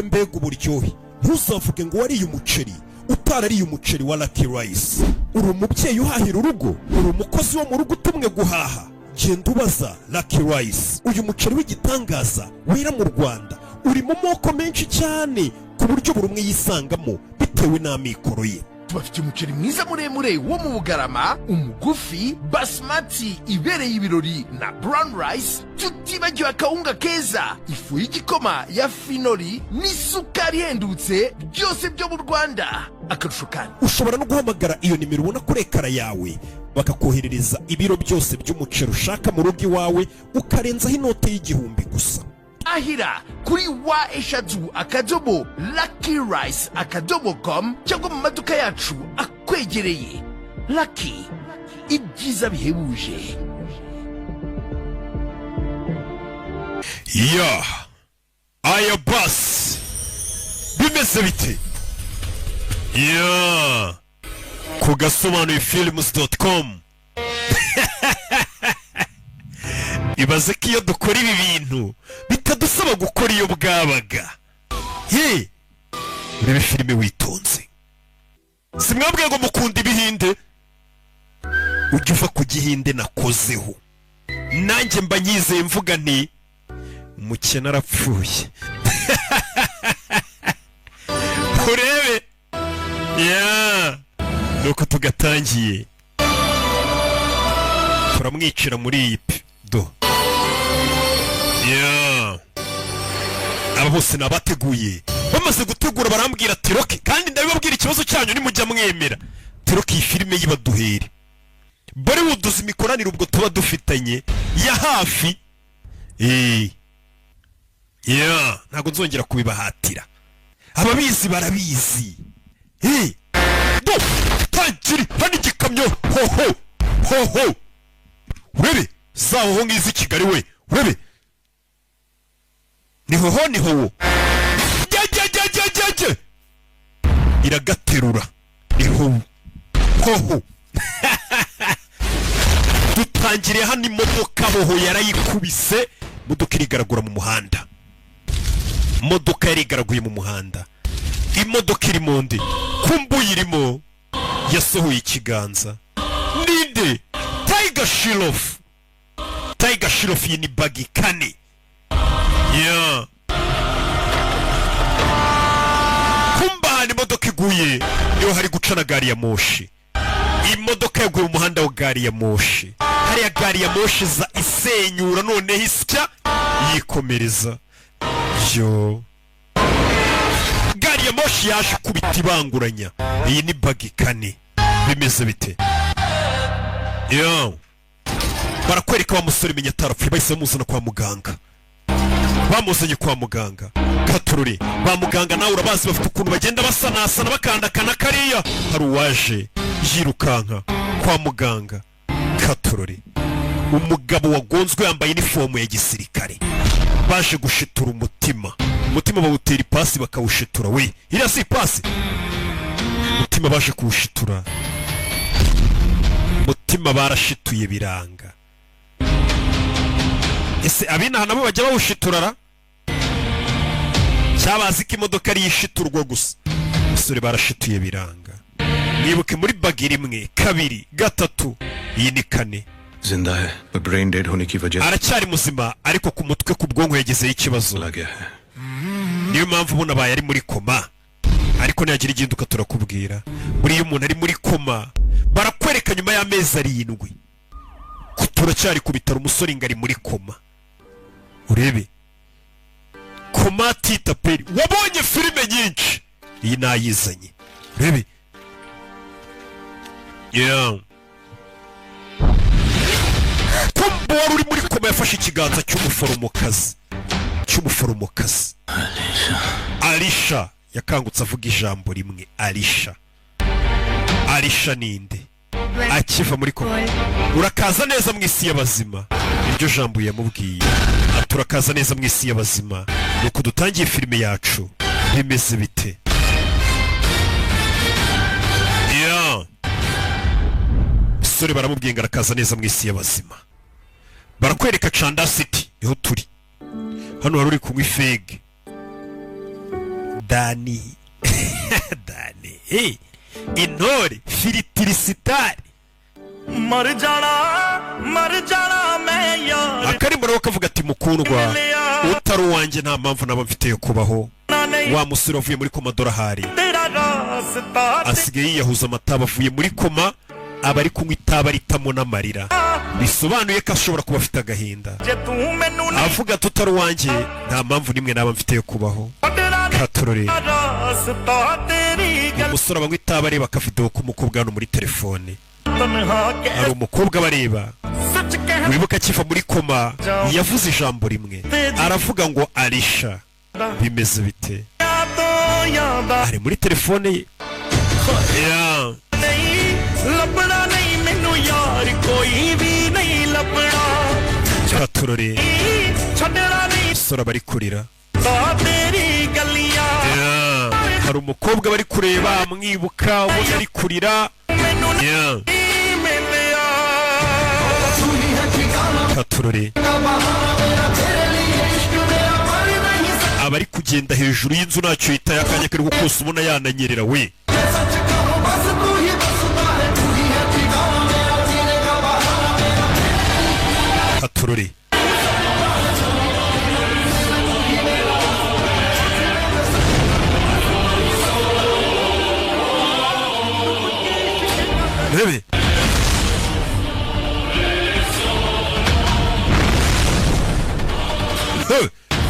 mbega uburyohe ntuzavuge ngo wariye umuceri utarariye umuceri wa Lucky Rice. Uri umubyeyi uhahira urugo, uri umukozi wo mu rugo utumwe guhaha, genda ubaza Lucky Rice. Uyu muceri w'igitangaza wera mu Rwanda uri mu moko menshi cyane ku buryo buri umwe yisangamo bitewe n'amikoro ye. Tubafite umuceri mwiza muremure wo mu Bugarama, umugufi, basmati ibereye ibirori na brown rice, tutibagiwe akawunga keza, ifu y'igikoma ya finoli n'isukari ihendutse, byose byo mu Rwanda. Akarusho kandi ushobora no guhamagara iyo nimero ubona kuri ekara yawe bakakoherereza ibiro byose by'umuceri ushaka mu rugo iwawe ukarenzaho inote y'igihumbi gusa. Ahira kuri wa@luckyrice.com cyangwa mu maduka yacu akwegereye. Lucky, ibyiza bihebuje. Aya bus bimeze bite? Ku gasobanurifilms.com ibaze ko iyo dukora ibi bintu bitadusaba gukora iyo bwabaga. Urebe filime witonze. Simwabwiye ngo mukunda ibihinde? Ujya uva ku gihinde nakozeho, nanjye mba nyizeye mvuga nti umukene arapfuye. Urebe nuko tugatangiye turamwicira muri iyi do. Aba bose nabateguye, bamaze gutegura barambwira ati Rocky, kandi ndabibabwira ikibazo cyanyu nimujya mwemera Rocky iyi filime yibaduhere bari wuduza imikoranire ubwo tuba dufitanye ya hafi. Ntabwo nzongera kubibahatira, ababizi barabizi. Do tangiri hano igikamyo hoho urebe zaho ngizi Kigali we urebe ni hoho jye iragaterura ni hoho dutangiriye hano imodoka hoho yarayikubise, imodoka irigaragura mu muhanda, imodoka yarigaraguye mu muhanda, imodoka iri mu ndi kumbuye irimo yasohoye ikiganza. Ninde? Tiger Shroff iyi ni bagi kane. Kumbahana imodoka iguye niho hari gucana gari ya moshi. Imodoka yaguye mu muhanda wa gari ya moshi, hariya gari ya moshi za isenyura noneho isya yikomereza. Gari ya moshi yaje kubita ibanguranya. Iyi ni bagi kane. Bimeze bite? Barakwereka wa musore menya tarapfuye, bahise bamuzana kwa muganga. Bamuzanye kwa muganga Katururi. Ba muganga nawe urabazi bafite ukuntu bagenda basanasana bakandakana kariya. Hari uwaje yirukanka kwa muganga Katururi, umugabo wagonzwe yambaye inifomu ya gisirikare. Baje gushitura umutima bawutera ipasi bakawushitura. We iriya si ipasi, umutima baje kuwushitura. Umutima barashituye biranga. Ese abinaha nabo bajya bawushiturara? Cyabazi ko imodoka ari yishiturwa gusa. Musore barashituye biranga. Nibuke muri bagi rimwe, kabiri, gatatu, iyi ni kane. जिंदा है पर brain dead होने की वजह से aracyari muzima ariko ku mutwe ku bwonko yagezeho ikibazo. Niyo mpamvu ubona baye ari muri koma, ariko ntiyagira iginduka turakubwira. Buriya umuntu ari muri koma barakwereka nyuma y'amezi 7 turacyari ku bitaro umusore ngari muri koma. Urebe koma tita peri, wabonye filime nyinshi iyi nayizanye. Urebe kumbo wari uri muri koma yafashe ikiganza cy'umuforomokazi Alisha yakangutse avuga ijambo rimwe. Alisha ninde? Akiva muri koma, urakaza neza mu isi y'abazima. Iryo jambo yamubwiye, turakaza neza mu isi y'abazima. Nuko dutangiye filime yacu. Bimeze bite? Sore baramubwiye ngo arakaza neza mu isi y'abazima. Barakwereka Chanda City niho turi. hano hari uri kunywa ifege Dani Dani intore filitirisitari marjana me yaar akarimbo nawe kavuga ati mukundwa utari uwanjye nta mpamvu naba mfite yo kubaho wa musore wavuye muri koma dorahari asigaye yiyahuza amataba avuye muri koma aba ari kunywa itaba ritamo n'amarira bisobanuye ko ashobora kuba afite agahinda avuga ati utari uwanjye nta mpamvu nimwe naba mfite yo kubaho katurore umusore abanywa itaba areba akavidewo k'umukobwa hano muri telefone hari umukobwa bareba wibuka akiva muri koma yavuze ijambo rimwe aravuga ngo Alisha bimeze bite ari muri telefone ye katurore umusore bari kurira hari umukobwa bari kureba amwibuka ubona ari kurira katurore abari kugenda hejuru y'inzu ntacyo yitaye akanya kari gukusa ubona yananyerera we katurore bebe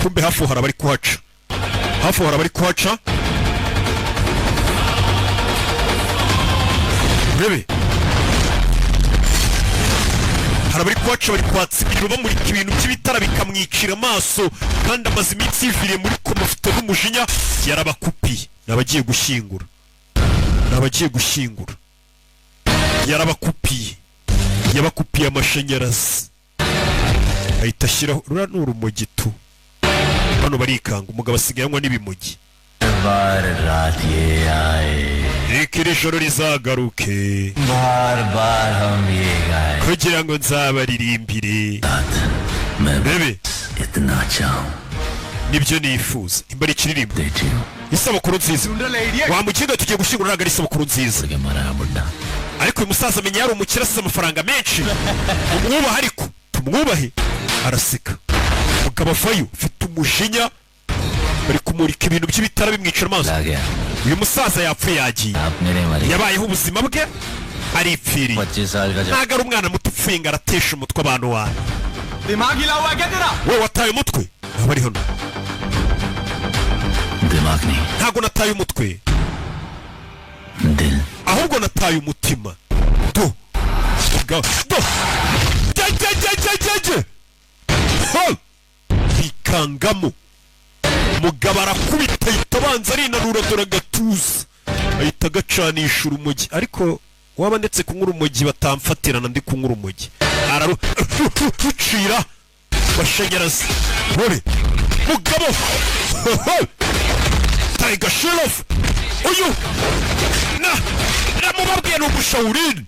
kumbe hafi hari abari kuhaca bebe hari abari kuhaca bari kwatsa ibintu bamurika ibintu by'ibitara bikamwicira amaso kandi amaze iminsi yiviriye muri koma afite n'umujinya yarabakupiye n'abagiye gushyingura yabakupiye amashanyarazi ahita ashyiraho rura n'urumogi tu hano barikanga umugabo asigaye anywa n'ibimogi reka iri joro rizagaruke kugira ngo nzabaririmbire bebe nibyo nifuza imbari ikiririmbo isabukuru nziza wamukinga tugiye gushyingura ntabwo ari isabukuru nziza ariko uyu musaza amenya yari umukire asize amafaranga menshi umwubahe ariko tumwubahe araseka umugabo avayo ufite umujinya bari kumurika ibintu by'ibitara bimwicira amaso uyu musaza yapfuye yagiye yabayeho ubuzima bwe aripfiriye ntabwo ari umwana muto upfuye ngo aratesha umutwe abantu wawe wowe wataye umutwe aba ari hano ntabwo nataye umutwe ahubwo nataye umutima bikangamo mugabo arakubita ahita abanza arinanura dore agatuza ahita agacanisha urumogi ariko waba ndetse kunywa urumogi batamfatirana ndi kunywa urumogi ararucira amashanyarazi bore mugabo Tiger Sheriff uyu namubabwiye ni umushawurini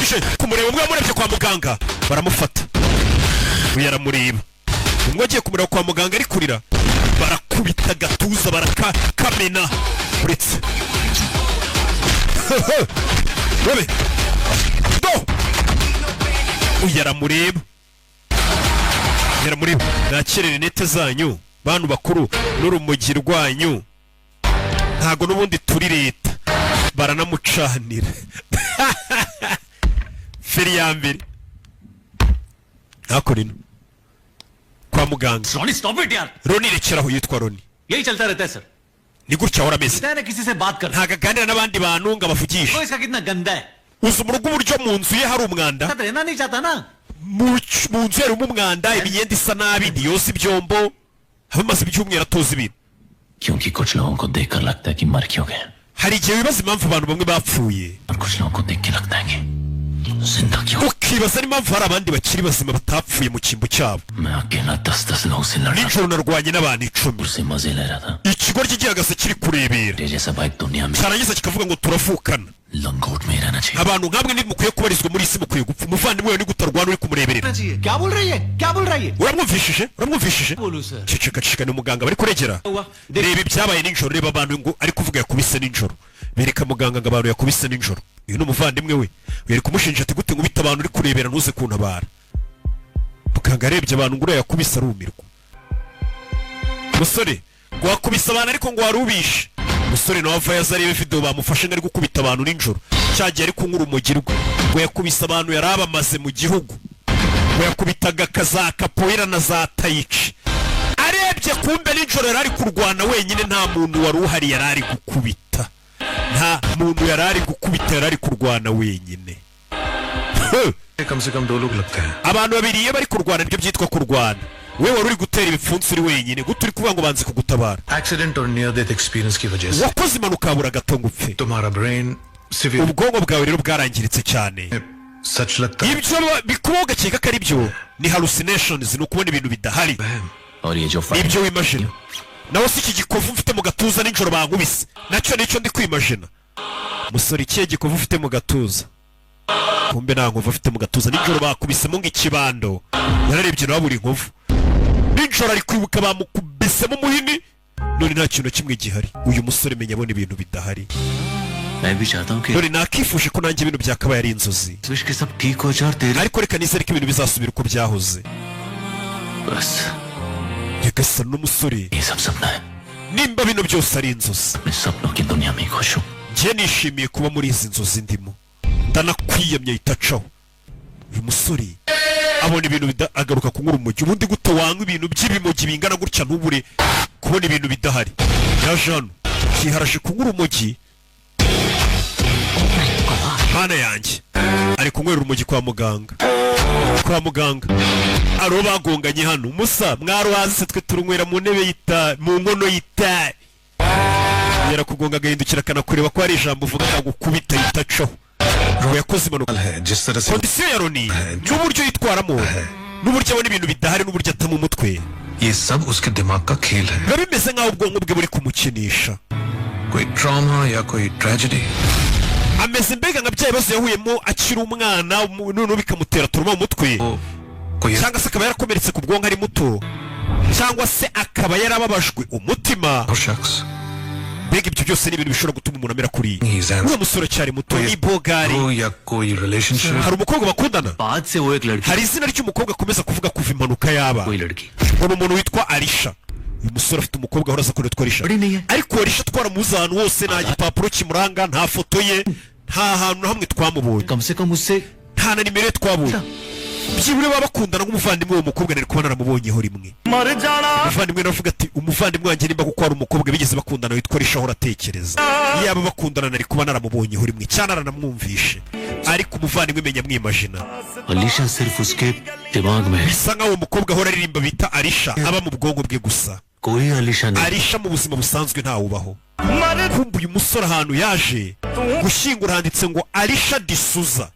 ishe kumureba umwe yamurebye kwa muganga baramufata uyu aramureba umwe agiye kumureba kwa muganga ari kurira barakubita agatuza barakamena uretse bebe uyu aramureba nakire rinete zanyu bantu bakuru n'urumogi rwanyu ntago n'ubundi turi leta baranamucanira feri ya mbere ntako rino kwa muganga Ronnie, stop it यार. Ronnie rekeraho yitwa Ronnie यही चलता रहता है sir. ni gutya ahora ameze कहता है ना किसी से बात कर. ntago aganira n'abandi bantu ngo abavugishe तो इसका कितना गंदा है. uzi mu rugo uburyo mu nzu ye hari umwanda साथ रहना नहीं चाहता ना. mu nzu harimo umwanda imyenda isa nabi ntiyoza ibyombo hamaze ibyumweru atoza ibintu क्योंकि कुछ लोगों को देखकर लगता है कि मर क्यों गए. hari igihe wibaza impamvu abantu bamwe bapfuye और कुछ लोगों को देख के लगता है कि जिंदा क्यों. ukibaza n'impamvu hari abandi bakiri bazima batapfuye mu cyimbo cyabo मैं अकेला 10 लोगों से लड़ nijoro narwanye n'abantu 10 उससे मजे ले रहा था. ikigoryi gihagaze kiri kurebera तेरे जैसा बाइक दुनिया में cyarangiza kikavuga ngo turavukana लंगोट में रहना चाहिए abantu nkamwe nimukwiye kubarizwa muri isi mukwiye gupfa umuvandimwe wawe nigutarwana uri kumureberera क्या बोल रही है क्या बोल रही है uramwumvishije ceceka ni umuganga bari kuregera reba ibyabaye nijoro reba abantu ngo ari kuvuga yakubise nijoro bereka muganga ngo abantu yakubise nijoro uyu ni umuvandimwe we yari kumushinja ati gute ngubita abantu uri kurebera ntuze kuntabara muganga arebye abantu ngo yakubise arumirwa musore ngo wakubise abantu ariko ngo warubishe umusore nawe ava yazarebe video bamufashe ngari gukubita abantu nijoro cyagiye ari kunkura umugirwa ngo yakubise abantu yarabamaze mu gihugu ngo yakubitaga kaza kapoira na za taichi arebye kumbe nijoro yarari kurwana wenyine nta muntu wari uhari yarari gukubita nta muntu yarari gukubita yarari kurwana wenyine कम से कम 2 लोग लगते हैं abantu babiri iyo bari kurwana nibyo byitwa kurwana we wari uri gutera ibipfunsi uri wenyine gutu uri kuvuga ngo banze kugutabara accident और near death experience की वजह से wakoze impanuka habura gato ngo upfe तुम्हारा brain severe ubwonko bwawe rero bwarangiritse cyane सच लगता है ibyo bikubaho ugakeka ko ari byo ni hallucinations ni ukubona ibintu bidahari और ये जो ibyo wimagine nawe si iki gikovu mfite mu gatuza nijoro bankubise nacyo nicyo ndi kwimagina musore ikihe gikovu ufite mu gatuza kumbe nta nkovu afite mu gatuza nijoro bakubisemo nk'ikibando yararebye nawe buri nkovu nijoro ari kwibuka bamukubisemo umuhini none nta kintu kimwe gihari uyu musore menya abona ibintu bidahari मैं भी चाहता हूँ कि none nakifuje ko nanjye ibintu byakabaye ari inzozi wish के सब ठीक हो जाए और तेरे ariko reka nizere ko ibintu bizasubira uko byahoze बस yagasa n'umusore ये सब सपना है nimba bino byose ari inzozi मैं सपनों की दुनिया में ही खुश हूँ njye nishimiye kuba muri izi nzozi ndimo ndanakwiyamye itacaho uyu musore abona ibintu agaruka kunkura umujyi ubundi gute wanywa ibintu by'ibimogi bingana gutya ntubure kubona ibintu bidahari yaje hano kiharaje kunkura umujyi mana yanjye ari kunywera urumogi kwa muganga aro bagonganye hano musa mwaruhanze twe turunywera mu ntebe mu nkono y'itabi yarakugonga agahindukira akanakureba ko hari ijambo uvuga akagukubita yitacaho yakoze impanuka kondisiyo ya Roni n'uburyo yitwaramo n'uburyo abona ibintu bidahari n'uburyo atama umutwe ये सब उसके दिमाग का खेल है biba bimeze nk'aho ubwonko bwe buri kumukinisha कोई ट्रॉमा या कोई tragedy ameze mbega nka bya bibazo yahuyemo akiri umwana noneho bikamutera turuma mu mutwe cyangwa se akaba yarakomeretse ku bwonko ari muto cyangwa se akaba yarababajwe umutima mbega ibyo byose ni ibintu bishobora gutuma umuntu amera kuri uwo musore cyari muto ni bogari hari umukobwa bakundana hari izina ry'umukobwa akomeza kuvuga kuva impanuka yaba ngo ni umuntu witwa Alisha uyu musore afite umukobwa ahora aza kuri witwa Alisha ariko Alisha twaramuzi ahantu hose nta gipapuro kimuranga nta foto ye nta hantu na hamwe twamubonye nta na nimero ye twabonye byibure baba bakundana nk'umuvandimwe w'uwo mukobwa nari kuba naramubonyeho rimwe umuvandimwe navuga ati umuvandimwe wanjye nimba kuko hari umukobwa bigeze bakundana witwa Alisha ahora atekereza yaba bakundana nari kuba naramubonyeho rimwe cyane aranamwumvishe ariko umuvandimwe menya mwimagina Alisha सिर्फ उसके दिमाग में है bisa nk'aho umukobwa ahora aririmba bita Alisha aba mu bwonko bwe gusa कोई Alisha नहीं Alisha mu buzima busanzwe ntawubaho kumva uyu musore ahantu yaje gushyingura handitse ngo Alisha D'Souza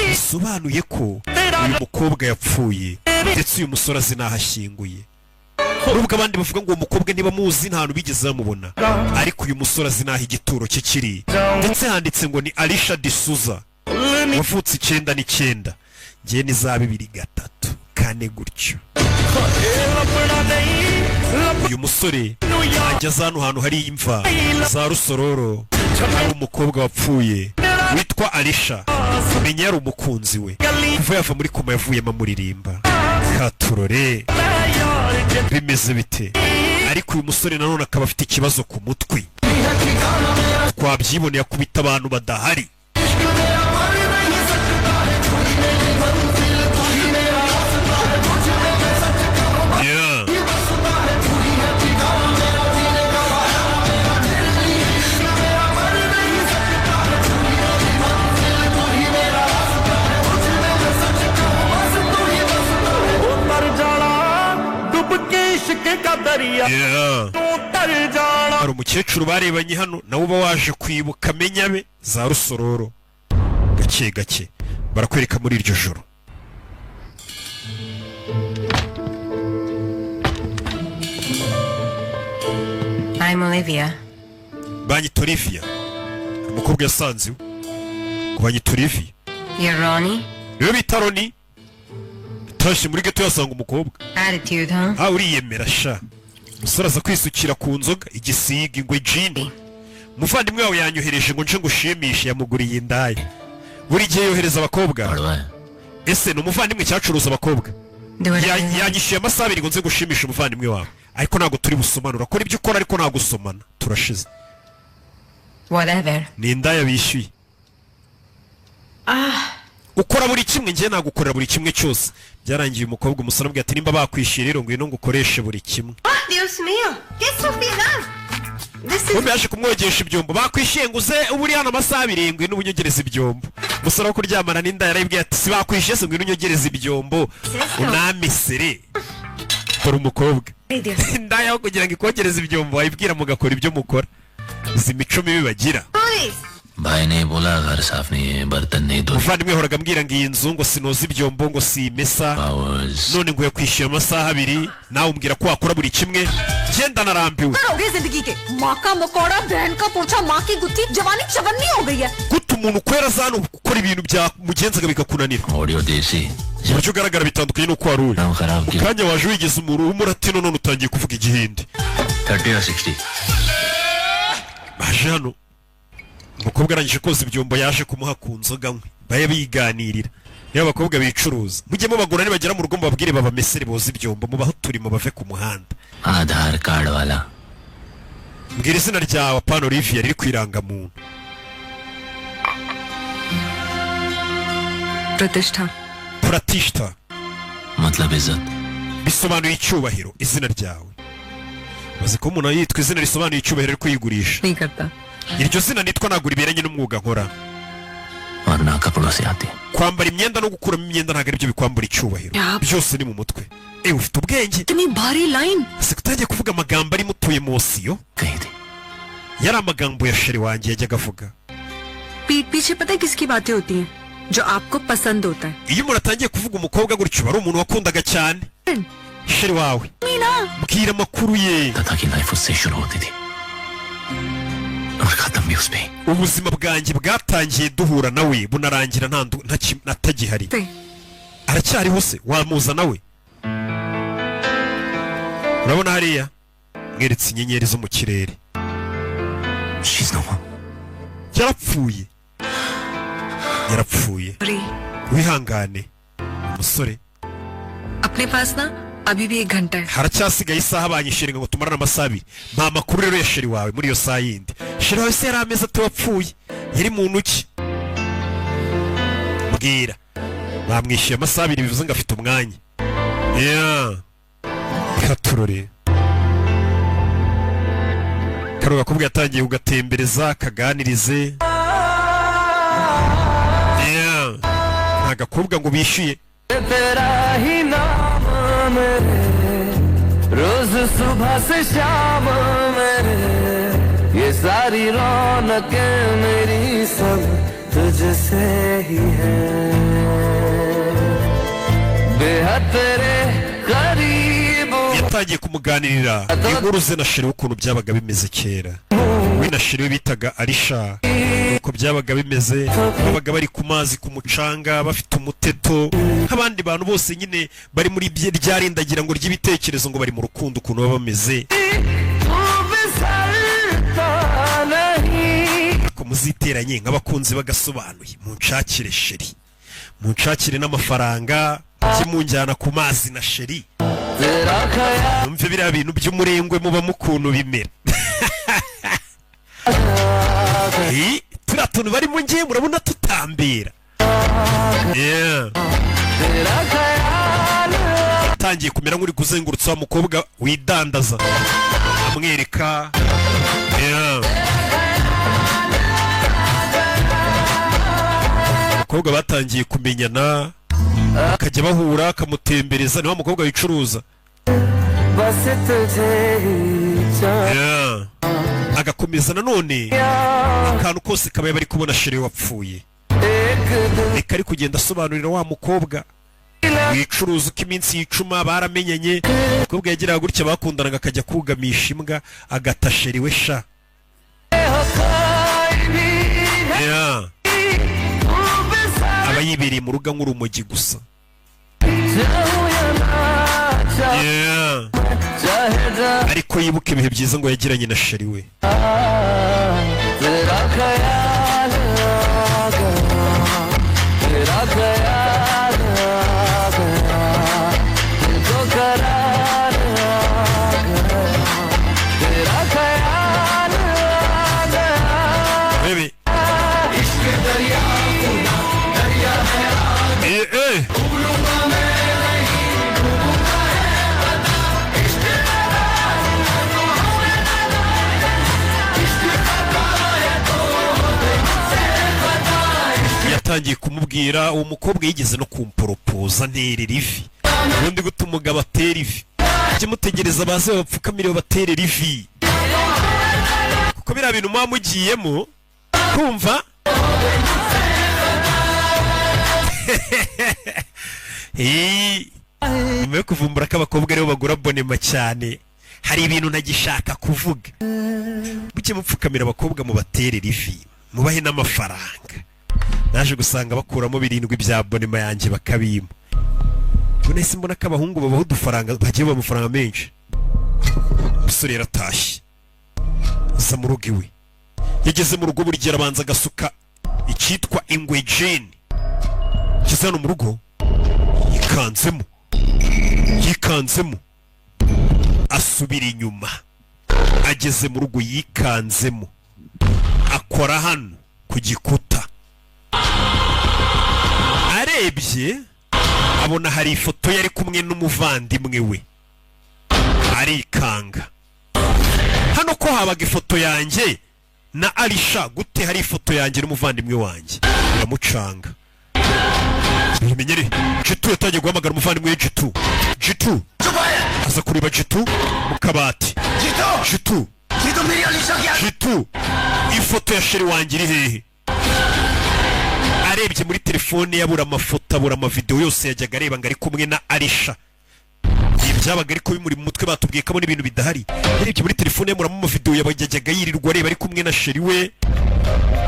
bisobanuye ko uyu mukobwa yapfuye ndetse uyu musore azi n'aho ashyinguye nubwo abandi bavuga ngo uwo mukobwa niba muzi nta hantu bigeze bamubona ariko uyu musore azi n'aho igituro cye kiri ndetse handitse ngo ni Alisha D'Souza wavutse 9 ngiye ni za 2-3 gutyo uyu musore ageze hano hantu hari imva za Rusororo hari umukobwa wapfuye witwa Alisha menya yari umukunzi we kuva yava muri koma yavuyemo amuririmba katurore bimeze bite ariko uyu musore nanone akaba afite ikibazo ku mutwe twabyiboneye akubita abantu badahari hari umukecuru barebanye hano nawe uba waje kwibuka amenya be za Rusororo gake gake barakwereka muri iryo joro I'm Olivia. banyita Olivia umukobwa yasanze kubanyita Olivier. You're Ronnie? Niwe bita Ronnie. Tashi muri geto yasanga umukobwa. Attitude, huh? Uriyemera sha. Umusore aza kwisukira ku nzoga, igisiga, ingwe, jini. Umuvandimwe wawe yanyohereje ngo nje ngushimishe, yamuguriye indaya. Buri gihe yohereza abakobwa. Ese ni umuvandimwe cyacuruza abakobwa. Yanyishyuye amasaha 2 ngo nze gushimisha umuvandimwe wawe. Ariko ntago turi busomanura. Kora ibyo ukora ariko ntago gusomana. Turashize. Whatever. Ni indaya bishyuye. Ukora buri kimwe, ngiye nagukorera buri kimwe cyose. Byarangiye umukobwa umusore ambwiye ati nimba bakwishyuye rero ngwino ngukoreshe buri kimwe. Dios mío. ¿Qué estupidez? Bombi yaje kumwogesha ibyombo. Bakwishyuye ngo uze uburi hano amasaha 2 ngwino unyongereza ibyombo. Umusore wo kuryamana n'inda yarabwiye ati si bakwishyuye se ngwino unyongereza ibyombo. Unamisere. Kora umukobwa. Indaya yo kugira ngo ikogereze ibyombo wayibwira mugakora ibyo mukora. Izi mico mibi bagira. भाई ने बोला घर साफ नहीं है बर्तन नहीं धो Muvandimwe horaga ambwira ngo iyi nzu ngo sinoza ibyombo ngo simesa none ngo yakwishyuye amasaha 2 nawe umbwira ko wakora buri kimwe genda narambiwe होगी जिंदगी के माँ का मकोड़ा बहन का पोछा माँ की गुत्थी जवानी चवन्नी हो गई है guta umuntu kwera zano gukora ibintu bya mugenzaga bikakunanira audio देसी buryo ugaragara bitandukanye nuko wari uri खराब किया ukanya waje wigeze umuratino none utangiye kuvuga igihindi 30 or 60 baje hano umukobwa arangije koza ibyombo yaje kumuha ku nzoga nkwe baye biganirira niba abakobwa bicuruza mujyemo bagura nibagera mu rugo mbabwire baba mesere boza ibyombo mubaho turimo bave ku muhanda आधार कार्ड वाला mbwira izina ryawe apana Olivier riri kwiranga muntu Pratishta मतलब इज्जत bisobanuye icyubahiro izina ryawe bazi ko umuntu yitwa izina risobanuye icyubahiro ari kwigurisha नहीं करता iryo zina nitwa nagura ibiranye n'umwuga nkora और ना कपड़ों से आती kwambara imyenda no gukuramo imyenda ntabwo aribyo bikwambura icyubahiro byose ni mu mutwe ufite ubwenge इतनी भारी line ese kutangiye kuvuga amagambo ari mutuye mosiyo कही थी yari amagambo ya sheri wanjye yajyaga avuga पीठ पीछे पता है किसकी बातें होती हैं जो आपको पसंद होता है iyo umuntu atangiye kuvuga umukobwa gutyo ari umuntu wakundaga cyane sheri wawe mbwira amakuru ye तथा की लाइफ उससे शुरू होती थी और खत्म भी उस पे ubuzima bwanjye bwatangiye duhura nawe bunarangira natagihari aracyariho se wamuza nawe urabona hariya mweretse inyenyeri zo mu kirere yarapfuye wihangane umusore अपने पास ना अभी भी 1 घंटा है haracyasigaye isaha banyishyira ngo tumarane amasaha 2 nta makuru rero ya sheri wawe muri iyo saa yindi sheri wawe se yari ameze ati wapfuye yari muntu ki mbwira bamwishyuye amasaha 2 bivuze ngo afite umwanya katurore karo gakobwa yatangiye kugatembereza kaganirize nta gakobwa ngo bishyuye रोज सुबह से शाम मेरे ये सारी रौनकें मेरी सब तुझसे ही है बेहद तेरे करीब yatangiye kumuganirira inkuru ze na sheri ukuntu byabaga bimeze kera we na sheri bitaga Arisha uko byabaga bimeze babaga bari ku mazi ku mucanga bafite umuteto nk'abandi bantu bose nyine bari muri ryarindagira ngo ry'ibitekerezo ngo bari mu rukundo ukuntu baba bameze ko muziteranye nk'abakunzi bagasobanuye munshakire sheri munshakire n'amafaranga kimunjyana ku mazi na sheri numve biriya bintu by'umurengwe muba mukuntu bimera turiya tuntu barimo ngiye murabona tutambera atangiye kumera nk'uri kuzengurutsa wa mukobwa widandaza amwereka abakobwa batangiye kumenyana bakajya bahura akamutembereza ni wa mukobwa wicuruza agakomeza nanone akantu kose kabaye bari kubona sheri wapfuye reka ari kugenda asobanurira wa mukobwa wicuruza uko iminsi yicuma baramenyanye umukobwa yagiraga gutya bakundanaga akajya kugamisha imbwa agata sheri we sha yibereye mu rugo nk'urumogi gusa. Ariko yibuka ibihe byiza ngo yagiranye na sheri we. Yatangiye kumubwira uwo mukobwa yigeze no kumporopoza nterera ivi. Ubundi gutuma umugabo atera ivi, ujye mutegereza baze babapfukamire babaterera ivi, kuko biriya bintu muba mugiyemo kumva. Nyuma yo kuvumbura ko abakobwa aribo bagura bonema cyane, hari ibintu nagishaka kuvuga. Mujye mupfukamira abakobwa mubaterera ivi, mubahe n'amafaranga. Naje gusanga bakuramo 7 bya bonema yanjye bakabima. Ubwo nahise mbona ko abahungu babaho udufaranga, bagiye bamafaranga menshi. Umusore yaratashye aza mu rugo iwe. Yageze mu rugo burya arabanza agasuka icyitwa ingwe jane. Kiza no mu rugo yikanzemo asubira inyuma. Ageze mu rugo yikanzemo akora hano ku gikuta. Arebye abona hari ifoto yari kumwe n'umuvandimwe we, arikanga. Hano ko habaga ifoto yanjye na Alisha, gute hari ifoto yanjye n'umuvandimwe wanjye? Biramucanga. Bimenyere Jitu yatangiye guhamagara umuvandimwe we Jitu aza kureba Jitu mu kabati. Jitu ifoto ya sheri wanjye iri hehe? Arebye muri telefone yabura amafoto, abura amavideo yose yajyaga areba ngo ari kumwe na Alisha. Ibyabaga ariko bimuri mu mutwe batubwiye ko abona ibintu bidahari. Yarebye muri telefone yamuramo amavideo yabajyaga yirirwa areba ari kumwe na sheri we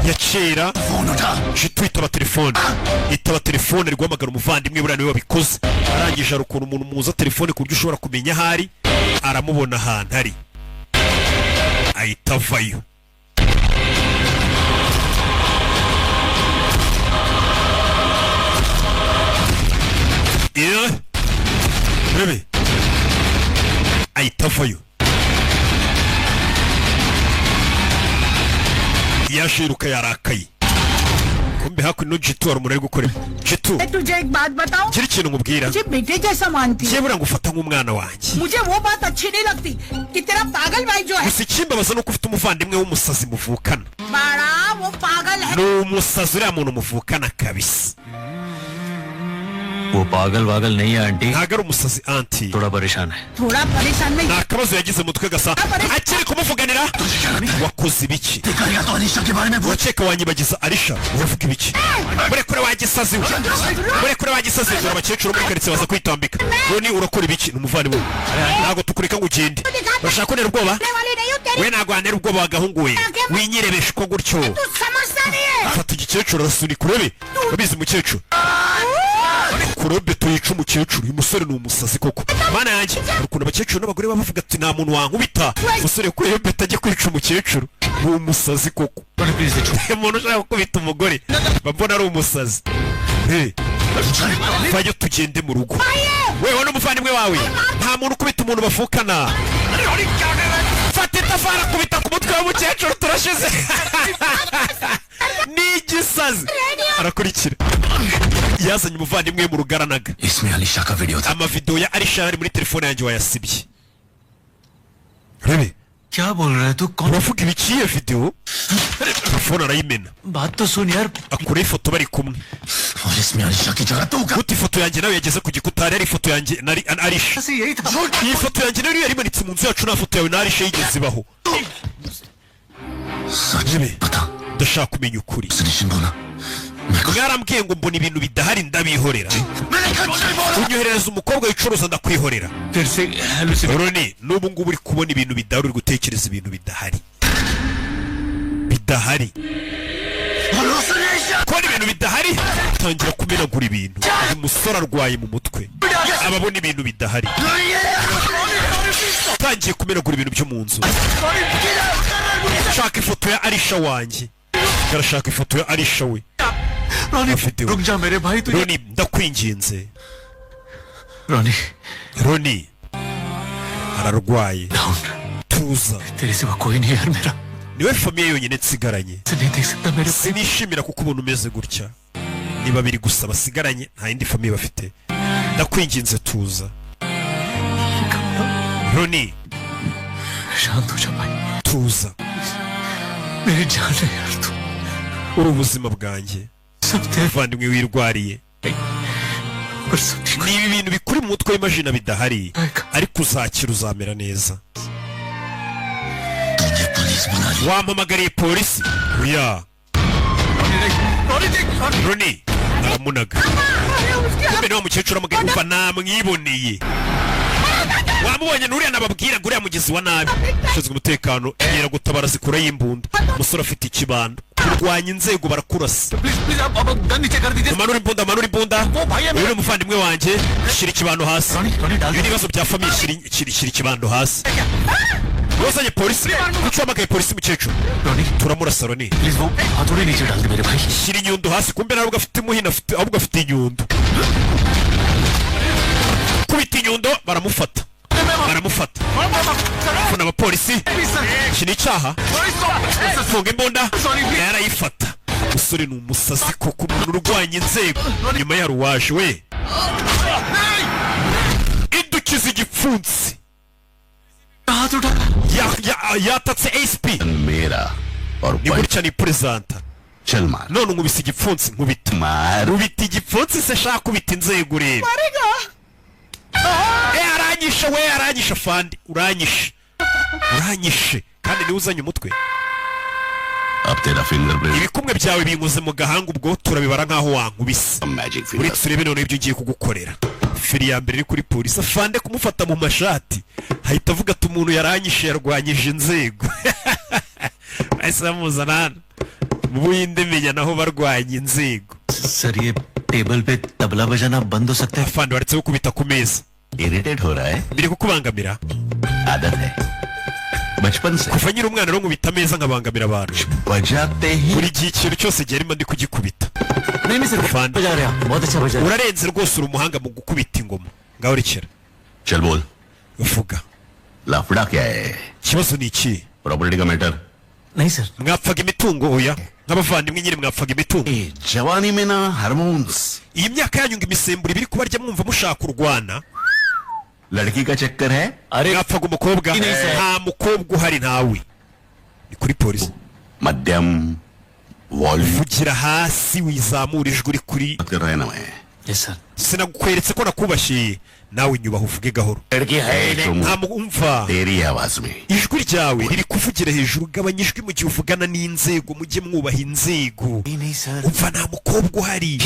ya kera. Jitu itaba telefone ari guhamagara umuvandimwe we, niwe wabikoze. Arangije arukuna umuntu muza telefone ku buryo ushobora kumenya ahari, aramubona ahantu ari, ahita avayo. Bebe ahita avayo. Yashiruka yarakaye. Kumbe hakuno Jitu ari umuntu ari gukora. Jitu, तुझे एक बात बताऊं? kiri kintu ngubwira. मुझे बेटे जैसा मानती है। Jebura ngufata nk'umwana wanjye. मुझे वो बात अच्छी नहीं लगती कि तेरा पागल भाई जो है। Usikimbabaza no kufite umuvandimwe w'umusazi muvukana. बड़ा वो पागल है। No umusazi uriya muntu muvukana kabisa. वो पागल नहीं है aunty, Ntago ari umusazi anti. थोड़ा परेशान है. थोड़ा परेशान नहीं। Nta kabazo yagize mu mutwe gasa. Akiri kumuvuganira. Wakoze ibiki? Urakeka wanyibagiza Alisha? Uravuga ibiki? Murekure wagisazi. Dore abakecuru muri karitsiye baza kwitambika. None urakora ibiki? N'umuvandimwe. Ntago tukureka ngo ugende. Urashaka kunera ubwoba? We ntago wanera ubwoba wagahungu we. Winyirebesha uko gutyo. Fata igikecuru arasunika urebe. Babizi mukecuru. Kurobe tuyica umukecuru. Uyu musore ni umusazi koko. Mana yanjye, urukundo abakecuru n'abagore bavuga ati nta muntu wankubita. Umusore kuri yo beta ajye kwica umukecuru. Ni umusazi koko. Umuntu ushaka gukubita umugore babona ari umusazi. Vayo tugende mu rugo. Wewe n'umuvandimwe wawe nta muntu ukubita umuntu bavukana. Fata itafari kubita ku mutwe w'umukecuru turashize. Ni igisazi. Arakurikira. Yazanye umuvandimwe mu rugaranaga. इसमें अलीशा का वीडियो था. Amavideo ya Alisha ari muri telefone yanjye wayasibye. Rebe, क्या बोल रहा है तू? कौन? uravuga ibiki iyo video? Telefone arayimena. बात तो सुन यार. Akure ifoto bari kumwe. और इसमें अलीशा की जगह तू का. Guti ifoto yanjye nawe yageze ku gikuta, ari ifoto yanjye na Alisha. ऐसे यही था. Iyi foto yanjye nawe yari imanitse mu nzu yacu, na foto yawe na Alisha yigeze ibaho. सच बता. Ndashaka kumenya ukuri. सनीशन बोला. Mwarambwiye ngo mbona ibintu bidahari ndabihorera. Unyoherereza umukobwa wicuruza ndakwihorera. फिर से hallucination. Roni, n'ubu ngubu uri kubona ibintu bidahari, uri gutekereza ibintu bidahari. Ko kubona ibintu bidahari tangira kumenagura ibintu. Uyu musore arwaye mu mutwe ababona ibintu bidahari tangiye kumenagura ibintu byo mu nzu. Shaka ifoto ya Alisha wanjye. Garashaka ifoto ya Alisha we. रुक जा मेरे भाई तू. Roni ndakwinginze. Roni ararwaye. Tuza. तेरे सिवा कोई नहीं यार मेरा. Niwe famiye yonyine nsigaranye. नहीं देख सकता मेरे भाई. Sinishimira kuko ubuntu umeze gutya. Ni babiri gusa basigaranye nta yindi famiye bafite. Ndakwinginze tuza. Roni शांत हो जा भाई. tuza. मेरी जान है यार तू. Uri ubuzima bwanjye. Muvandimwe wirwariye. Ni ibintu bikuri mu mutwe w'imajina bidahari ariko uzakira uzamera neza. Wampamagariye polisi? Oya. Roni aramunaga. Kumbe niwe mukecuru amugari umva namwiboneye. Wamubonye nuriya nababwira ngo uriya mugizi wa nabi. Ushinzwe umutekano yera gutabara zikura y'imbunda. Umusore afite ikibando. Kurwanya inzego barakurasa. Manura imbunda. Uyu ni umuvandimwe wanjye. Shyira ikibando hasi. Ibi ni ibibazo bya famiye. Shyira ikibando hasi. Wazanye polisi? Kuki wamagaye polisi mukecuru? Turamurasa Roni. Shyira inyundo hasi. Kumbe ntabwo afite umuhina ahubwo afite inyundo. Kubita inyundo baramufata. Funa abapolisi. Iki ni icyaha. Funga imbunda. Yarayifata. Umusore ni umusazi koko umuntu urwanya inzego. Nyuma ya ruwaje we. Idukiza igipfunsi. Yatatse ASP. Ni gutya ni presenta. None nkubise igipfunsi nkubita. Rubita igipfunsi se shaka kubita inzego urebe. Aranyishe fandi. Uranyishe kandi niwe uzanye umutwe. Ibikumwe byawe binguze mu gahanga ubwo turabibara nkaho wankubise. Uretse urebe none ibyo ngiye kugukorera. Firi ya mbere iri kuri polisi afande kumufata mu mashati hahita avuga ati umuntu yaranyishe yarwanyije inzego. Bahise bamuzana hano mu Buhinde menya naho barwanya inzego. Sir ये टेबल पे तबला बजाना बंद हो सकता है. Afande waretse gukubita ku meza. Irritate हो रहा है. Biri kukubangamira. आदत है. बचपन से. Kuva nyiri umwana no nkubita ameza nkabangamira abantu. बजाते ही. Buri gihe ikintu cyose gihe arimo ndi kugikubita. नहीं सर. बजा रहे हैं. बहुत अच्छा बजा. Urarenze rwose uri umuhanga mu gukubita ingoma. Ngaho rekera. चल बोल. Uvuga. लफड़ा क्या है? Ikibazo ni iki? प्रॉपर्टी का मैटर. नहीं sir. Mwapfaga imitungo oya. Nk'abavandimwe nyine mwapfaga imitungo. जवानी में ना hormones. Iyi myaka yanyu ngo imisemburo ibiri kubarya mwumva mushaka kurwana. लड़की का चक्कर है. Mwapfaga umukobwa. Nta mukobwa uhari ntawe. Ni kuri polisi. मध्यम volume Vugira hasi wizamura ijwi uri kuri. कर रहे ना मैं. Yes sir. Sinagukweretse ko nakubashiye nawe nyubaha uvuge gahoro. लड़की है Nta mwumva. तेरी आवाज में. Ijwi ryawe riri kuvugira hejuru gabanya ijwi mu gihe uvugana n'inzego mujye mwubaha inzego. नहीं sir. Umva nta mukobwa uhari.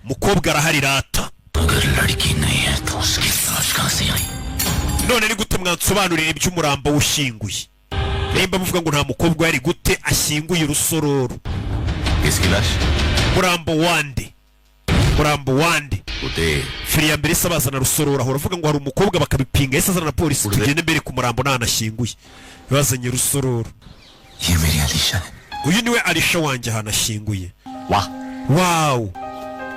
Mukobwa arahari rata. अगर लड़की नहीं है तो उसकी लाश कहां से आई? None ni gute mwansobanurira iby'umurambo ushinguye? Nimba muvuga ngo nta mukobwa yari gute ashyinguye urusororo? किसकी लाश? Murambo wande. उते. Firi ya mbere isabazana rusororo ahora avuga ngo hari umukobwa bakabipinga yese azana na polisi tugende mbere ku murambo ntanashyinguye. Bazanye rusororo. ये मेरी अलीशा है. Uyu niwe Alisha wanjye ahantu ashyinguye. वाह. Wow.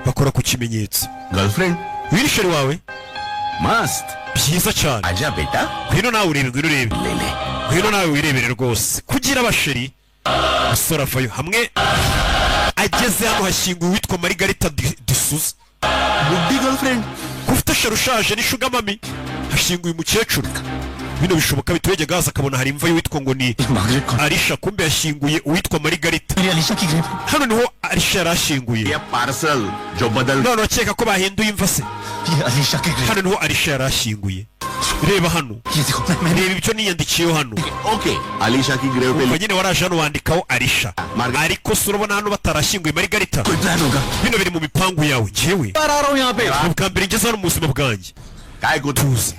Bakora ku kimenyetso. Girlfriend. Uyu ni sheri wawe? मस्त. Byiza cyane. आजा बेटा. Ngwino nawe urebe. ले. Ngwino nawe wirebere rwose. Kugira abasheri. Musore avayo hamwe ageze hano hashyinguye uwitwa Margarita D'Souza. बुड्ढी girlfriend. Kufite sheri ushaje ni sugar mami. Hashyinguye umukecuru. Bino bishoboka bitwege gaza akabona hari imva y'uwitwa ngo ni Alisha kumbe yashyinguye uwitwa Margarita. मेरी Alisha की grave. Hano niho Alisha yarashyinguye. ये parcel जो बदल. None bakeka ko bahinduye imva se. ये अलीशा की grave. Hano niho Alisha yarashyinguye. Reba hano. ये देखो मैं Reba ibyo niyandikiyeho hano. Okay. Alisha की ग्रेव पे. Ubwo nyine waraje hano wandikaho Alisha. Ariko se urabona hano batarashyinguye Margarita. कोई प्लान होगा. Bino biri mu mipangu yawe njyewe. आ रहा हूं यहां पे. Ubwa mbere ngeze hano mu buzima bwanjye. काय को Tuzi.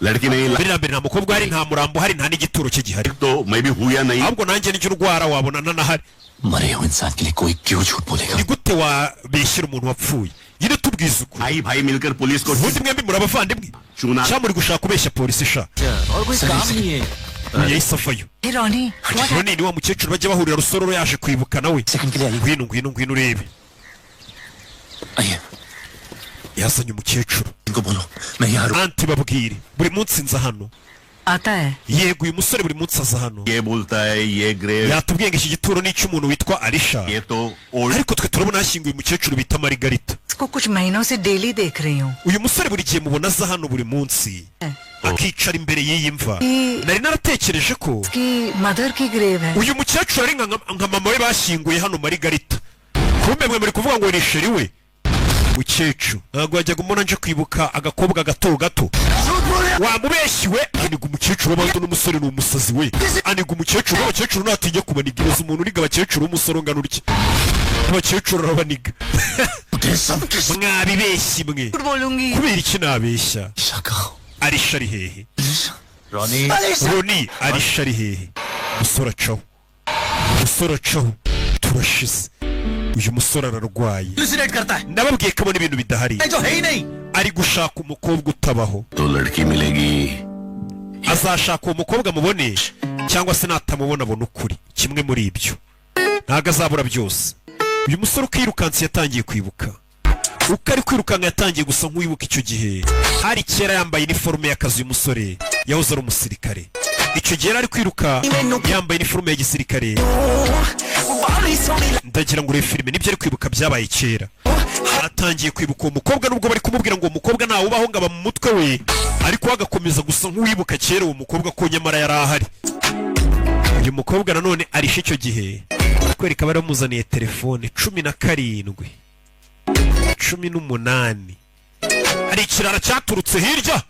लड़की नहीं mbere na mbere nta mukobwa hari, nta murambo hari, nta n'igituro cye gihari. तो मैं भी हूँ या नहीं. ahubwo nanjye n'icyo urwara wabona nanahari. मरे हुए इंसान के लिए कोई क्यों झूठ बोलेगा? ni gute wabeshyira umuntu wapfuye? nyine tubwize ukuri. भाई भाई मिलकर पुलिस को ubundi mwembi muri abavandimwe चुना. cyangwa muri gushaka kubeshya polisi sha? और कोई काम नहीं है yahise avayo. रोनी none ni wa mukecuru bajya bahurira rusororo yaje kwibuka nawe. Second के लिए आइए ngwino urebe. आइए yazanye umukecuru. इनको बोलो मैं यहाँ रुक. anti babwire buri munsi nza hano. आता है yego uyu musore buri munsi aza hano. ये बोलता है ये grave yatubwiye ngo iki gituro ni icy'umuntu witwa Alisha. ये तो old ariko twe turabona hashyinguye umukecuru bita Margarita. इसको कुछ महीनों से डेली देख रही हूँ uyu musore buri gihe mubona aza hano buri munsi akicara imbere y'iyi mva. nari naratekereje ko कि मदर की ग्रेव है uyu mukecuru ari nka mama we bashyinguye hano Margarita. kumbe mwe muri kuvuga ngo ni sheri we mukecuru. ntabwo wajyaga umbona nje kwibuka agakobwa gato gato. wamubeshyiwe aniga umukecuru w'abandi n'umusore ni umusazi we. aniga umukecuru w'abakecuru ntatinya kubanigiriza umuntu uniga abakecuru w'umusore ungana utya. abakecuru arabaniga. mwabibeshyi mwe. बोलूंगी kubera iki nabeshya? शाका Alisha ari hehe? रोनी Roni Alisha ari hehe? musore acaho turashize. uyu musore ararwaye. Hallucinate करता है ndababwiye ko abona ibintu bidahari. जो है ही नहीं ari gushaka umukobwa utabaho. तो लड़की मिलेगी. azashaka uwo mukobwa mubone cyangwa se natamubona abona ukuri. kimwe muri ibyo ntabwo azabura byose. uyu musore uko yirukanse yatangiye kwibuka. uko ari kwirukanka yatangiye gusa nk'uwibuka icyo gihe. hari kera yambaye iniforume y'akazi. uyu musore yahoze ari umusirikare. icyo gihe yari ari kwiruka yambaye iniforume ya gisirikare. ndagira ngo urebe filime nibyo ari kwibuka byabaye kera. atangiye kwibuka uwo mukobwa nubwo bari kumubwira ngo uwo mukobwa ntawe ubaho ngo aba mu mutwe we, ariko agakomeza gusa nk'uwibuka kera uwo mukobwa ko nyamara yari ahari. uyu mukobwa nanone arishe icyo gihe kwereka bari bamuzaniye telefone 17 18. hari ikirara cyaturutse hirya.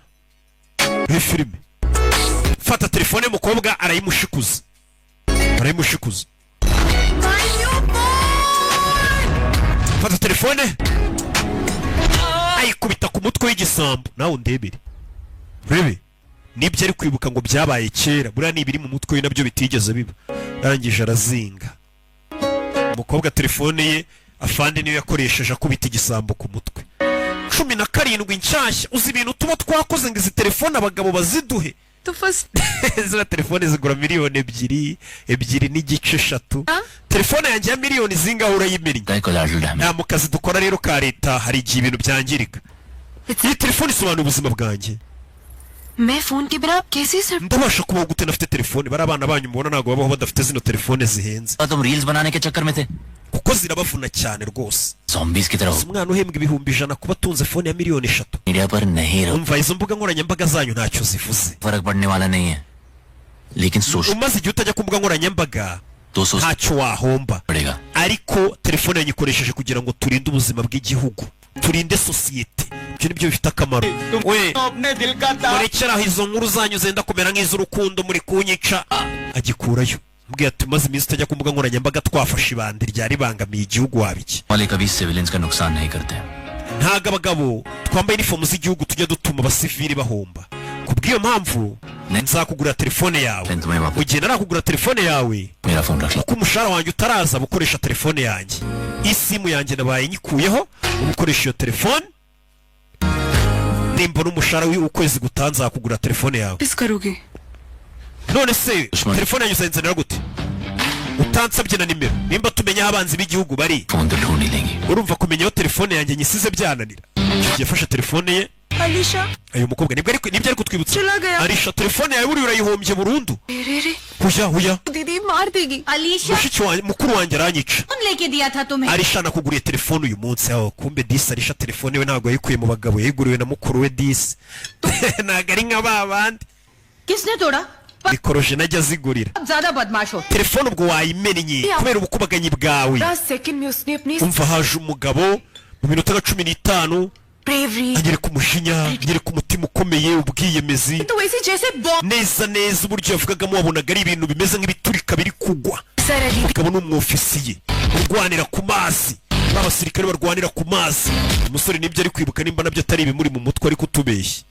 iyi filime fata telefone y'umukobwa arayimushikuza. fata telefone ayikubita ku mutwe w'igisambo. nawe undebere rebe nibyo ari kwibuka ngo byabaye kera. buriya ni ibiri mu mutwe we nabyo bitigeze biba. arangije arazinga umukobwa. telefone ye afande niyo yakoresheje akubita igisambo ku mutwe. 17 nshyashya. uzi ibintu tuba twakoze ngo izi telefone abagabo baziduhe. ziriya telefone zigura miliyoni ebyiri n'igice 3. telefone yanjye ya miliyoni zingaho urayimenya. nta mu kazi dukora rero ka leta hari igihe ibintu byangirika. iyi telefone isobanura ubuzima bwanjye. मैं फोन के बिना कैसे sir ndabasha kubaho gute nafite telefone? bari abana banyu mubona ntabwo babaho badafite zino telefone zihenze. तुम रील्स बनाने के चक्कर में थे kuko zirabavuna cyane rwose. zombies की तरह हो. umwana uhembwa ibihumbi 100 kuba atunze fone ya miliyoni 3. मीडिया पर नहीं रहो. umva izo mbuga nkoranyambaga zanyu ntacyo zivuze. फर्क पड़ने वाला नहीं है लेकिन सोच umaze igihe utajya ku mbuga nkoranyambaga तो सोच ntacyo wahomba. पड़ेगा. ariko telefone yanyikoresheje kugira ngo turinde ubuzima bw'igihugu, turinde sosiyete. ibyo nibyo bifite akamaro. we अपने दिल का murekeraho izo nkuru zanyu zenda kumera nk'iz'urukundo muri kunyica. agikurayo mbwiye ati maze iminsi utajya ku mbuga nkoranyambaga twafashe ibandi ryari bangamiye igihugu wabiki. वाले कभी सिविलियंस का नुकसान नहीं करते. ntago abagabo twambaye inifomu z'igihugu tujya dutuma abasivili bahomba. kubw'iyo mpamvu nzakugura telefone yawe. ugiye narakugura telefone yawe मेरा फोन रख लो. kuko umushahara wanjye utaraza bukoresha telefone yanjye. isimu yanjye nabaye nyikuyeho ubukoresha iyo telefone. nimba n'umushahara w'ukwezi gutaha nzakugura telefone yawe. किस करोगे none se telefone yanjye uzayinzanira gute utansabye na nimero? nimba tumenya aho abanzi b'igihugu bari phone तो ढूंढ ही लेंगे. urumva kumenya aho telefone yanjye nyisize byananira. icyo gihe yafashe telefone ye. Alisha ayo mukobwa nibyo ari kutwibutsa. चला गया Alisha telefone yawe buri urayihombye burundu. रे huya दीदी मार देगी Alisha mushiki wanjye mukuru wanjye aranyica. कौन लेके दिया था तुम्हें Alisha nakuguriye telefone uyu munsi. aho kumbe disi Alisha telefone we ntabwo yayikuye mu bagabo, yayiguriwe na mukuru we disi. ntabwo ari nka ba bandi किसने तोड़ा nikoroje najya zigurira. अब ज्यादा बदमाश हो telefone ubwo wayimennye kubera ubukubaganyi bwawe. Second में उसने अपनी umva haje umugabo mu minota 15 bravery anyereka umujinya, anyereka umutima ukomeye, ubwiyemezi तो वैसे जैसे bomb neza uburyo yavugagamo wabonaga ari ibintu bimeze nk'ibiturika biri kugwa. Sir Ali umugabo ni umwofisiye urwanira ku mazi, n'abasirikare barwanira ku mazi. umusore nibyo ari kwibuka nimba nabyo atari ibimuri mu mutwe ariko utubeshye.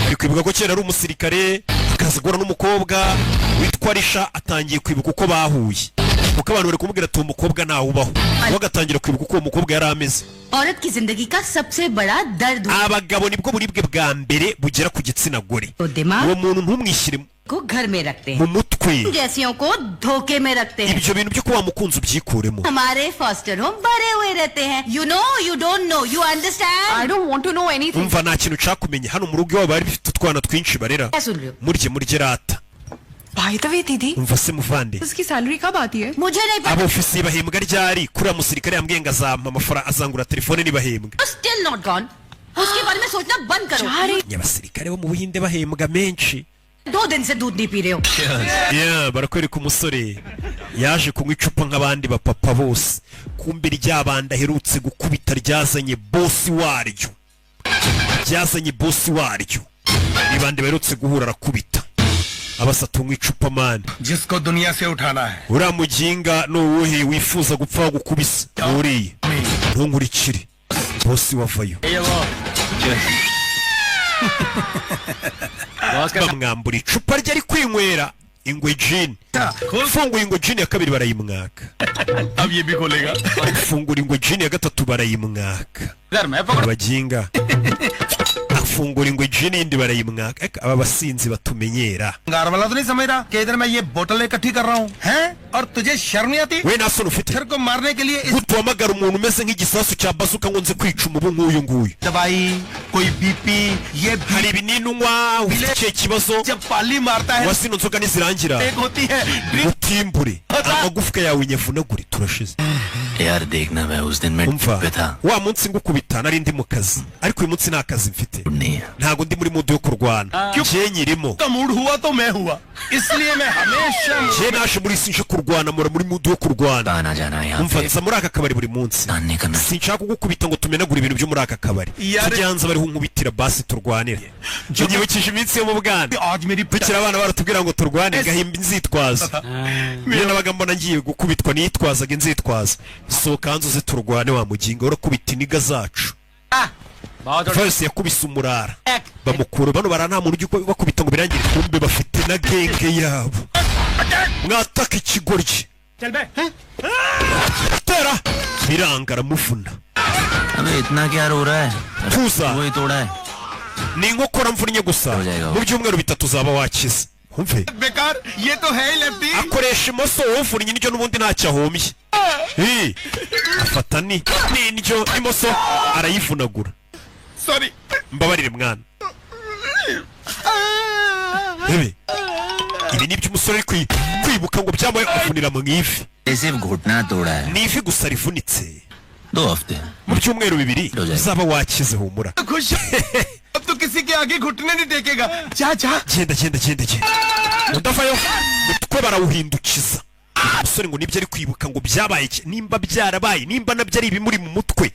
ari kwibuka ko kera ari umusirikare akaza guhura n'umukobwa witwa Arisha atangiye kwibuka uko bahuye kuko abantu bari kumubwira ati umukobwa ntawe ubaho we agatangira kwibuka uko uwo mukobwa yari ameze औरत की जिंदगी का सबसे बड़ा दर्द abagabo nibwo buribwe bwa mbere bugera ku gitsina gore तो दिमाग uwo muntu ntumwishyire को घर में रखते mu हैं mutwe जैसियों को धोखे में रखते हैं ibyo bintu byo kuba mukunzi ubyikuremo हमारे फॉस्टर होम भरे हुए रहते हैं you know you don't know you understand I don't want to know anything umva nta kintu cakumenya hano mu rugo iwabo bari bifite utwana twinshi barera सुन रहे हो murye rata भाई तवे दीदी umva se muvande उसकी सैलरी कब आती है मुझे नहीं पता abofisiye bahembwa ryari kuriya musirikare yambwiye ngo azampa amafaranga azangura telefone nibahembwa still not gone उसके बारे में सोचना बंद करो abasirikare bo mu buhinde bahembwa menshi 2 दिन से दूध नहीं पी रहे हो yeah barakwereka umusore yaje kunywa icupa nk'abandi bapapa bose kumbe ryabanda aherutse gukubita ryazanye bosi waryo ibandi baherutse guhura arakubita abasatunywa icupa mani जिसको दुनिया से उठाना है uriya muginga n'uwuhe wifuza gupfa gukubisa uriye ntunkurikire bosi wavayo bamwambura icupa rye ari kwinywera ingwe jini ufunguye ingwe jini ya kabiri barayimwaka अब ये भी खोलेगा ufungura ingwe jini ya gatatu barayimwaka abaginga afungura ingwe jini yindi barayimwaka aba basinzi batumenyera गार वाला तो नहीं समझ रहा कि इधर मैं ये बोतल इकट्ठी कर रहा हूँ हैं और तुझे शर्म नहीं आती we nta soni ufite फिर को मारने के लिए इस gutuhamagara umuntu umeze nk'igisasu cya bazuka ngo nze kwica umubu nk'uyu nguyu दवाई कोई बीपी ये hari ibinini unywa ufite ikihe kibazo जब पाली मारता है wasino nzoga nizirangira एक होती है drip utimbure amagufwa yawe nyavunagure turashize यार देखना मैं उस दिन में umva पे था wa munsi ngukubita nari ndi mu kazi ariko uyu munsi nta kazi mfite नहीं है ntago ndi muri mudu yo kurwana je nyirimo का मूड हुआ तो मैं हुआ इसलिए मैं हमेशा je naje muri isi nje kurwana mura muri mudu yo kurwana आना जाना यहाँ umva पे nza muri aka kabari buri munsi तानने का नहीं sinshaka kugukubita ngo tumenagure ibintu byo muri aka kabari tujyanza bariho nkubitira basi turwanira nyibukije iminsi yo mu bwana आज मेरी tukiri abana baratubwira ngo turwane gahimba inzitwazo iyo nabaga mbona ngiye gukubitwa nitwazaga inzitwazo sohoka hanze uze turwane wa muginga urakubita iniga zacu Vice yakubise umurara bamukura bano bara nta muntu ujya bakubita ngo birangire kumbe bafite na genge yabo mwataka ikigoryi tera biranga aramuvuna अबे इतना क्या रो रहा है tuza वही तोड़ा है ni inkokora mvunnye gusa mu byumweru bitatu uzaba wakize umve बेकार ये तो है ही lefty akoresha imoso uvunnye niryo n'ubundi ntacyo ahombye afata n'indyo imoso arayivunagura sorry mbabarire mwana ibi nibyo umusore ari kwibuka ngo byabaye kuvunira mu ivi सिर्फ घुटना तोड़ा है ni ivi gusa rivunitse 2 हफ्ते mu byumweru bibiri uzaba wakize humura खुश अब तो किसी के आगे घुटने नहीं टेकेगा जा जा genda udavayo umutwe barawuhindukiza umusore ngo nibyo ari kwibuka ngo byabaye nimba byarabaye nimba nabyo ari ibimuri mu mutwe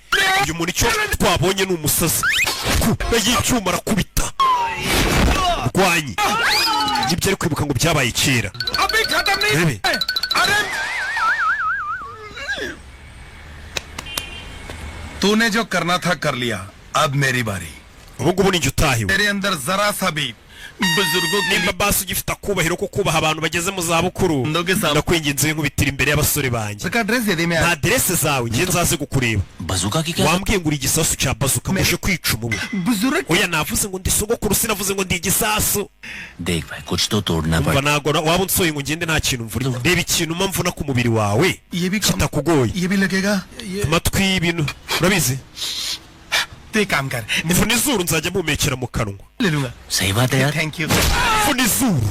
uyu muntu icyo twabonye ni umusazi y'icyuma arakubita rwanyi nibyo ari kwibuka ngo byabaye kera अभी खत्म नहीं अरे तूने जो करना था कर लिया अब मेरी बारी ubu ngubu ni njye utahiwe तेरे अंदर जरा सा भी बुजुर्गों की nimba basi ugifite akubahiro ko kubaha abantu bageze mu zabukuru ndakwinginze nkubitira imbere y'abasore banjye का ड्रेस दे दे मैं nta aderese zawe ngiye nzaze kukureba Bazooka की क्या wambwiye ngo uri igisasu cya bazuka muje kwica umubu बुजुर्ग oya navuze ngo ndi sogokuru sinavuze ngo ndi igisasu देख भाई कुछ तो तोड़ना umva पड़ेगा ntago waba unsoye ngo ngende nta kintu mvura reba ikintu mba mvuna ku mubiri wawe ये भी kitakugoye ये भी लगेगा ये amatwi y'ibintu urabizi तो एक काम कर mvuna izuru nzajya mpumekera mu kanwa ले लूंगा सही बात है यार thank you mvuna izuru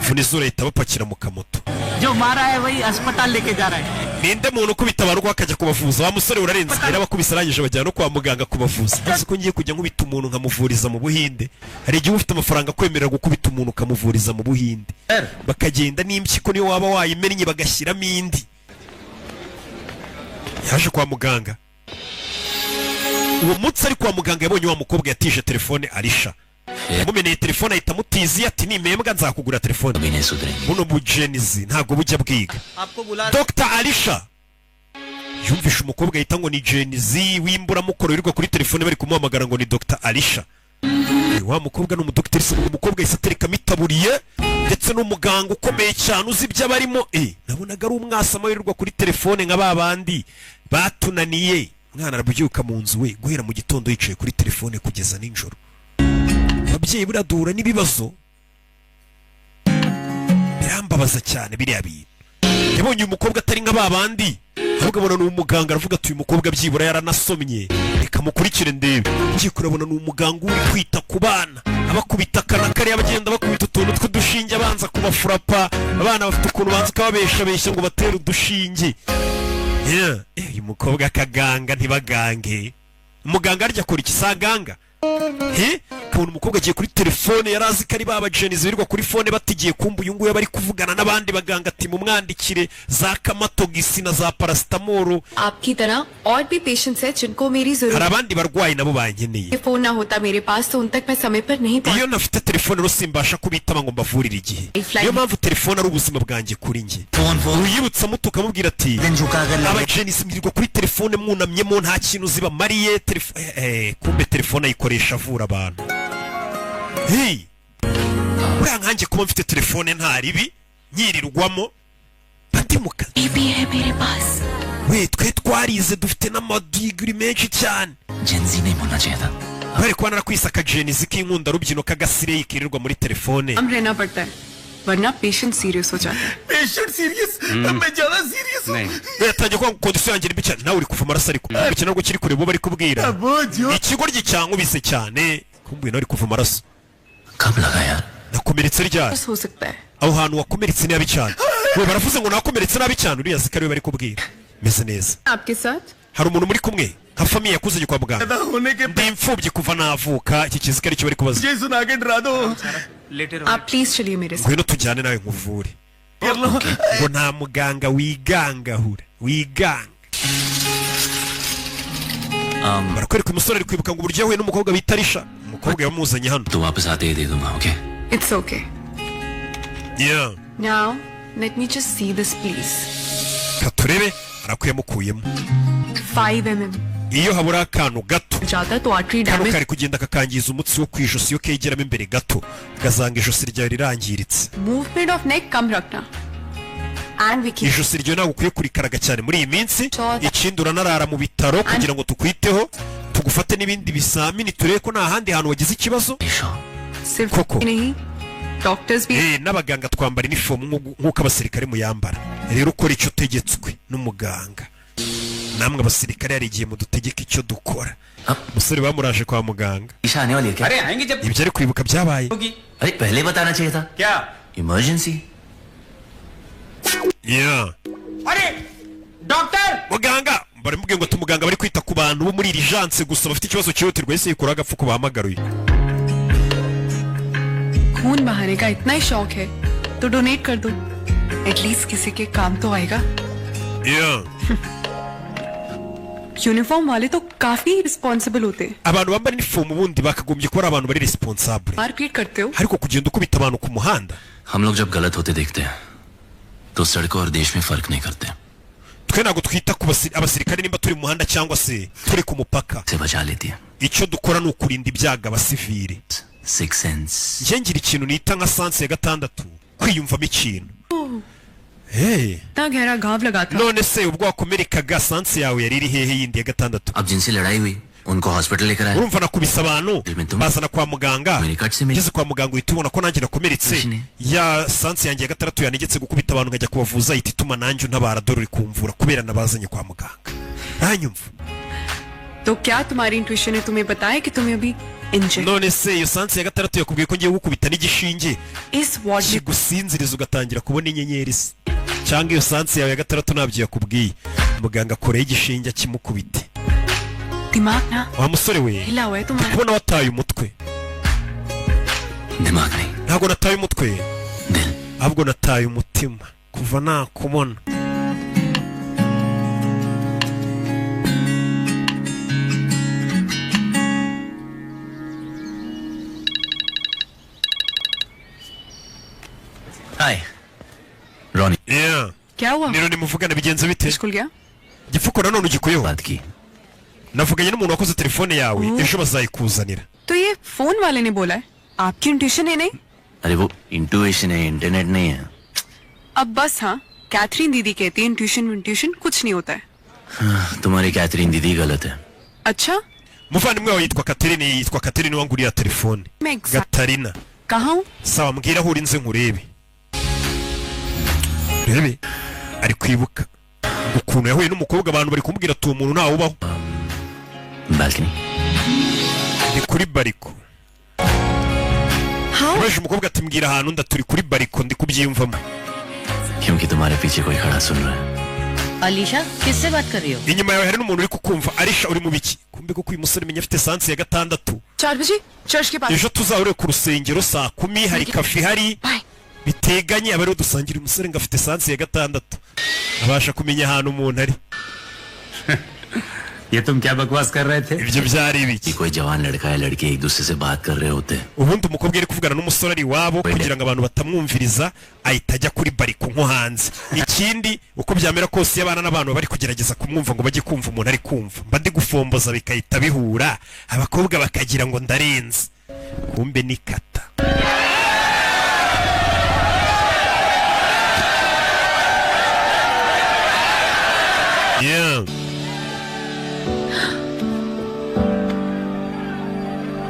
mvuna izuru ahita bapakira mu kamoto जो मारा है वही अस्पताल लेके जा रहा है ninde muntu ukubita abantu akajya kubavuza wa musore urarenze rero abakubise arangije bajyana no kwa muganga kubavuza uzi ko ngiye kujya nkubita umuntu nkamuvuriza mu buhinde hari igihe ufite amafaranga kwemerera gukubita umuntu ukamuvuriza mu buhinde bakagenda n'impyiko niyo waba wayimennye bagashyiramo indi yaje kwa muganga uwo munsi ari kwa muganga yabonye wa mukobwa yatije telefone Arisha yamumeneye telefone ahita amutiziye ati nimembwa nzakugura telefone अभी नहीं सुधरेंगे buno bujenizi ntabwo bujya bwiga Dr Arisha yumvishe umukobwa yita ngo ni jenizi w'imburamukoro wirirwa kuri telefone bari kumuhamagara ngo ni Dr Arisha wa mukobwa ni umudokiteri se umukobwa yise aterekamo itaburiye ndetse n'umuganga ukomeye cyane uzi ibyo abarimo nabonaga ari umwasama wirirwa kuri telefone nka babandi batunaniye mwana arabyuka mu nzu we guhera mu gitondo yicaye kuri telefone kugeza nijoro ababyeyi buradura n'ibibazo birambabaza cyane biriya bintu yabonye uyu mukobwa atari nka babandi ahubwo abona ni umuganga aravuga ati uyu mukobwa byibura yaranasomye reka mukurikire ndebe ngiye kurabona ni umuganga uri kwita ku bana abakubita akana kariya bagenda bakubita utuntu tw'udushinge abanza kubafurapa abana bafite ukuntu banza ukababeshabeshya ngo batere udushinge uyu mukobwa akaganga ntibagange umuganga arya akora ikisaganga kubona umukobwa agiye kuri telefone yari azi ko ari babajenizi birirwa kuri fone batigiye kumva uyu nguyu bari kuvugana n'abandi baganga ati mumwandikire za kamatogisi na za parasitamoro आपकी तरह और भी पेशेंट्स हैं जिनको मेरी hari जरूरत abandi barwayi nabo bankeneye है फोन ना होता मेरे पास तो उन तक मैं समय पर नहीं iyo nafite telefone rero simbasha kubitaba ngo mbavurire igihe niyo mpamvu telefone ari ubuzima bwanjye kuri njye uyibutsa muto ukamubwira ati abajenizi mwirirwa kuri telefone mwunamyemo nta kintu zibamariye kumbe telefone ayikoresha avura abantu uriya nkanjye kuba mfite telefone nta ribi nyirirwamo bandi mu kazi we twe twarize dufite n'amadigiri menshi cyane bari kuba narakwise akajenizi k'inkunda rubyino k'agasireyi kirirwa muri telefone हम रहना पड़ता है वरना patient serious हो जाता है patient serious मैं ज्यादा सीरियस हूँ yatangiye kuvuga ngo kondisiyo yanjye mbi cyane nawe uri kuva amaraso ariko ukina nubwo kiri kure bo bari kubwira ikigo cyankubise cyane kumbuye nawe uri kuva amaraso nakomeretse ryari हो सकता है aho hantu wakomeretse nabi cyane we baravuze ngo nakomeretse nabi cyane uriya zika ariwe bari kubwira meze neza आपके साथ hari umuntu muri kumwe nka famiye yakuzanye kwa muganga ndi imfubyi kuva navuka iki kizika aricyo bari kubaza आप प्लीज चलिए मेरे साथ ngwino tujyane nawe nkuvure ngo nta muganga wigangahura wiganga barakwereka umusore ari kwibuka ngo uburyo yahuye n'umukobwa bita Risha umukobwa yamuzanye hano तो वापस आते ही दे दूंगा okay it's okay now let me just see this please katurebe arakuyamukuyemo 5 mm iyo habura akantu gato ज्यादा तो artery kano damage kari kugenda kakangiza umutsi wo ku ijosi iyo kegeramo imbere gato gazanga ijosi ryawe rirangiritse movement of neck कम रखना and विकी ijosi ryawe ntabwo ukwiye kurikaraga cyane muri iyi minsi ikindi uranarara mu bitaro kugira ngo tukwiteho tugufate n'ibindi bizamini turebe ko nta handi hantu wagize ikibazo सिर्फ कोको। नहीं डॉक्टर्स भी n'abaganga twambara inifomu nk'uko abasirikare muyambara rero ukora icyo utegetswe n'umuganga namwe abasirikare hari igihe mudutegeka icyo dukora umusore bamuraje kwa muganga Isha आने वाली है क्या ibyo ari kwibuka byabaye अरे पहले बताना चाहिए था क्या emergency muganga baramubwiye ngo tumuganga bari kwita ku bantu bo muri iri janse gusa bafite ikibazo cyihutirwa ese yikura agapfu ko bahamagaruye खून बहाने का इतना ही शौक है तो डोनेट कर दो एटलीस्ट किसी के काम तो आएगा यूनिफॉर्म वाले तो काफी रिस्पॉन्सिबल होते हैं abantu bambara inifomu ubundi bakagombye kuba ari abantu bari responsable मारपीट करते हो ariko kugenda ukubita abantu ku muhanda हम लोग जब गलत होते देखते हैं तो सड़कों और देश में फर्क नहीं करते twe ntabwo twita ku abasirikare nimba turi mu muhanda cyangwa se turi ku mupaka से बचा लेती है icyo dukora ni ukurinda ibyago abasivili six sense njye ngira ikintu nita nka sanse ya gatandatu kwiyumvamo ikintu इतना गहरा घाव लगा था none se ubwo wakomerekaga sanse yawe yari iri hehe yindi ya gatandatu अब जिनसे लड़ाई हुई उनको हॉस्पिटल लेकर आए urumva nakubise abantu bazana kwa muganga मेडिकट से मिली ngeze kwa muganga uhita ubona ko nanjye nakomeretse Mashini. ya sanse yanjye ya gatandatu yanegetse gukubita abantu nkajya kubavuza ihita ituma nanjye untabara dore uri kumvura kubera nabazanye kwa muganga ntanyumva तो क्या तुम्हारी इंट्यूशन ने तुम्हें बताया कि तुम्हें अभी injured none se iyo sanse ya gatandatu yakubwiye ko ngiye gukubita n'igishinge इस वार्ड में kigusinziriza ugatangira kubona inyenyeri se cyangwa iyo sanse yawe ya gatandatu ntabyo yakubwiye muganga akoreye igishinge akimukubite दिमाग ना wa musore we हिला हुआ है तुम्हारा kubona wataye umutwe दिमाग नहीं ntabwo nataye umutwe दिल ahubwo nataye umutima kuva nakubona हाय रॉनी क्या हुआ niro nimuvugana bigenze bite school गया gifuko nanone ugikuyeho बात की navuganye n'umuntu wakoze telefone yawe ejo bazayikuzanira तो ये फोन वाले ने बोला है, आपकी इंट्यूशन है नहीं? अरे वो इंट्यूशन है, इंटरनेट नहीं है। अब बस हाँ, कैथरीन दीदी कहती है इंट्यूशन कुछ नहीं होता है। तुम्हारी कैथरीन दीदी गलत है। अच्छा, muvandimwe wawe yitwa Catherine wanguriya telefone Gatarina. कहाँ हूँ? Sawa mbwira aho uri nze nkurebe. Rebe ari kwibuka ukuntu yahuye n'umukobwa abantu bari kumubwira ati umuntu ntawe ubaho. Balcony Ni kuri bariko. Weje umukobwa ati mbwira ahantu ndaturi kuri bariko ndi kubyiyumvamo. क्योंकि तुम्हारे पीछे कोई खड़ा सुन रहा है। अलीशा किससे बात कर रही हो? Inyuma yawe hari n'umuntu uri kukumva. Alisha uri mu biki? Kumbe ko uyu musore menya afite sansi ya 6. 4 बजे चर्च के पास। Ejo tuzahure ku rusengero saa 10 hari kafe hari biteganye abari dusangira umusore ngafite sansi ya 6. Abasha kumenya ahantu umuntu ari. ये तुम क्या बकवास कर रहे थे? Ibyo byari ibiki? कोई जवान लड़का या लड़की एक दूसरे से बात कर रहे होते। Ubundi umukobwa ari kuvugana n'umusore ari wabo kugira ngo abantu batamwumviriza ahita ajya kuri bariko nko hanze. Ikindi uko byamera kose y'abana n'abantu bari kugerageza kumwumva ngo bajye kumva umuntu ari kumva. Mba ndi gufomboza bikahita bihura abakobwa bakagira ngo ndarenze. Kumbe ni kata. Yeah.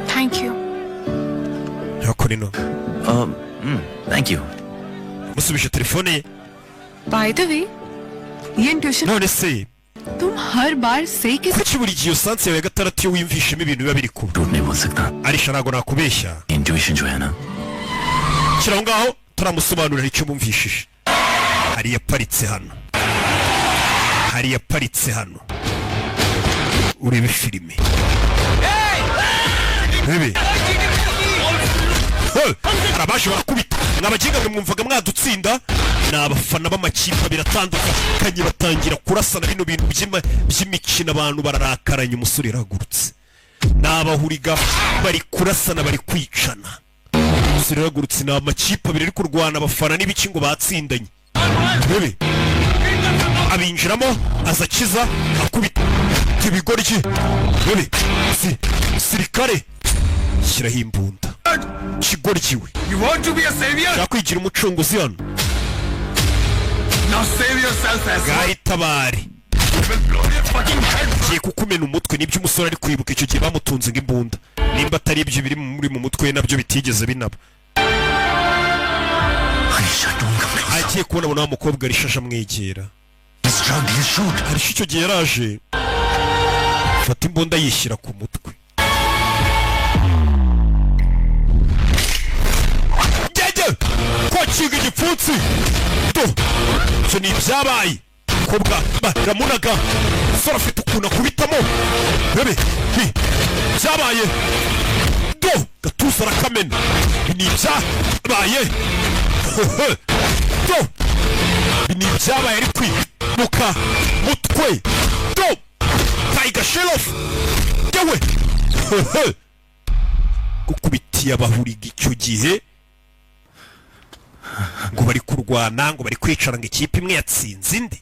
Thank you. Yakorino. Thank you. Musubisha telefone ye. By the way, ये intuition None se तुम हर बार सही के kuki buri gihe sansi yawe ya 6 iyo wimvishemo ibintu biba biri kuba. झूठ नहीं बोल सकता। Alisha ntago nakubeshya. Intuition जो है ना, Kiraho ngaho turamusobanurira icyo bumvishije. Hari yaparitse hano. Hari yaparitse hano. Urebe filime. Bebe. Arabaje barakubita. Nabaginga mwe mwumvaga mwadutsinda. N'abafana b'amakipe biratandukanye batangira kurasana bino bintu by'imikino abantu bararakaranye umusore yaragurutse. N'abahuriga bari kurasana bari kwicana. Umusore yaragurutse n'amakipe abiri ari kurwana abafana n'ibiki ngo batsindanye. Bebe. Abinjiramo azakiza akubita ibigoryi. Bebe. Sirikare. Shyiraho imbunda. Kigoryiwe. You want to be a savior? Yakwigira umucunguzi hano. Now save yourself as well. Gahitabari. You will blow your fucking head. Giye kukumena umutwe nibyo umusore ari kwibuka icyo gihe bamutunze ng'imbunda. Nimba atari ibyo biri muri mu mutwe nabyo bitigeze binaba. Agiye kubona abona umukobwa arishasha amwegera. Arisha icyo gihe yaraje. Fata imbunda yishyira ku mutwe. Kwakiga igipfunsi do cyo ni byabaye kobwa baramunaga sora afite ukuntu akubitamo bebe byabaye do gatuza rakamena ni byabaye do ni byabaye ari kwimuka mutwe do Tiger Shelof yewe gukubitiye abahuriga icyo gihe ngo bari kurwana ngo bari kwicara ngo ikipe imwe yatsinze indi.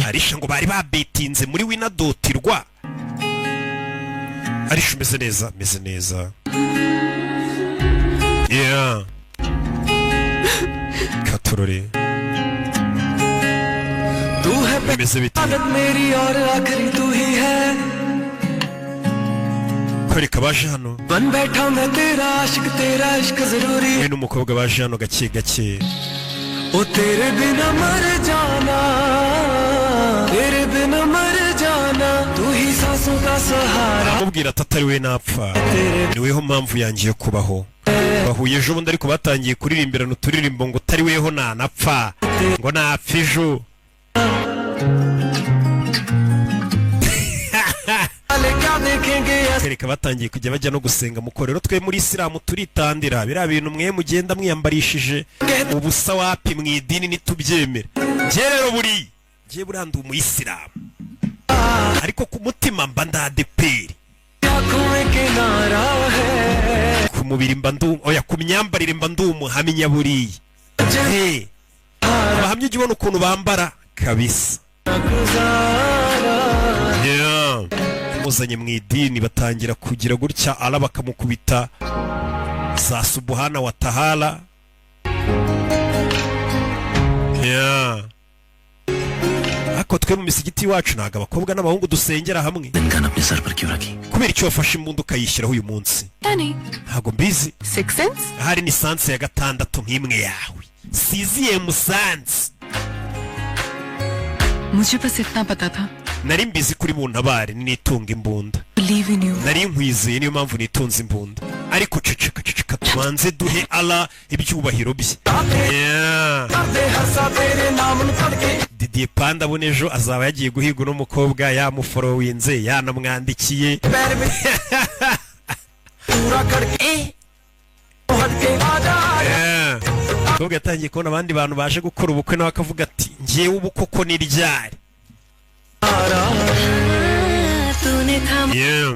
Arisha ngo bari babetinze muri winadotirwa. Arisha meze neza. Yeah. Katurore. तू है Meze bite. मेरी और आखिरी तू ही है Kwereka baje hano. बन बैठा मैं तेरा आशिक तेरा इश्क जरूरी We n'umukobwa baje hano gake gake. ओ तेरे बिना मर जाना तेरे बिना मर जाना तू ही सांसों का सहारा Amubwira atari we napfa. Niweho mpamvu yangiye kubaho. Bahuye ejo bundi ariko batangiye kuririmbirana uturirimbo ngo utari weho nanapfa. Ngo napfa ejo. Kereka batangiye kujya bajya no gusenga mukorero twe muri Islam turitandira bira bintu mwe mugenda mwiyambarishije ubusa wapi mwidini nitubyemera je rero buri je buranda umuyisilamu ariko ku mutima mba ndadeperi ku mubiri mba ndu oya ku myambarire mba ndu umuhamya buri abahamya ujye ubona ukuntu bambara kabisa yeah. bamuzanye mu idini batangira kugira gutya Allah bakamukubita za subhana wa ta'ala. Ako twe mu misigiti wacu naga abakobwa n'abahungu dusengera hamwe. Kubera icyo wafashe imbunda ukayishyiraho uyu munsi? Ntago mbizi. Six Sense? Hari ni sanse ya gatandatu nk'imwe yawe. Siziye musanze. मुझे बस इतना पता था. Nari mbizi kuri buntabare nitunga imbunda. Believe in you. Nari nkwizeye niyo mpamvu nitunze imbunda. Ariko ceceka tubanze duhe Allah ibyubahiro bye. Didier Panda bonejo azaba yagiye guhiga n'umukobwa yamuforowinze yanamwandikiye. Umukobwa yatangiye kubona abandi bantu baje gukora ubukwe nawe akavuga ati ngewe ubu koko ni ryari. तूने थामा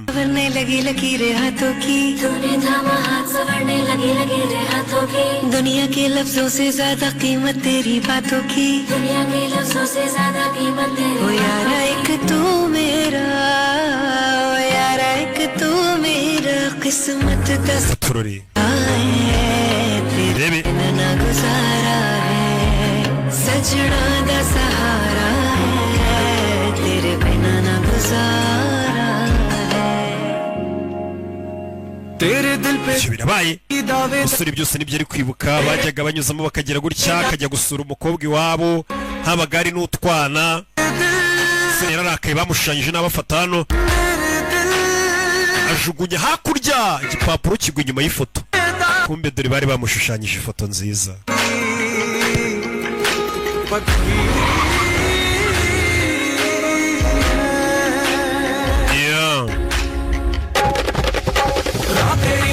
संवरने लगी लकीरें हाथों की, तूने थामा हाथ संवरने लगी लकीरें हाथों की, दुनिया के लफ्जों से ज्यादा कीमत तेरी बातों की, दुनिया के लफ्जों से ज्यादा कीमत तेरी। ओ यारा एक तू मेरा, ओ यारा एक तू मेरा, किस्मत दस turori तेरे बिना ना गुजारा है, सजना दा सहारा है, तेरे बिना ना गुजारा है। तेरे दिल पे birabaye usuri byose nibyo ari kwibuka bajyaga banyuzamo bakagera gutya akajya gusura umukobwa iwabo habagari n'utwana sere yarakaye bamushushanyije n'abafata hano ajugunya hakurya igipapuro kigwa inyuma y'ifoto kumbe dore bari bamushushanyije ifoto nziza.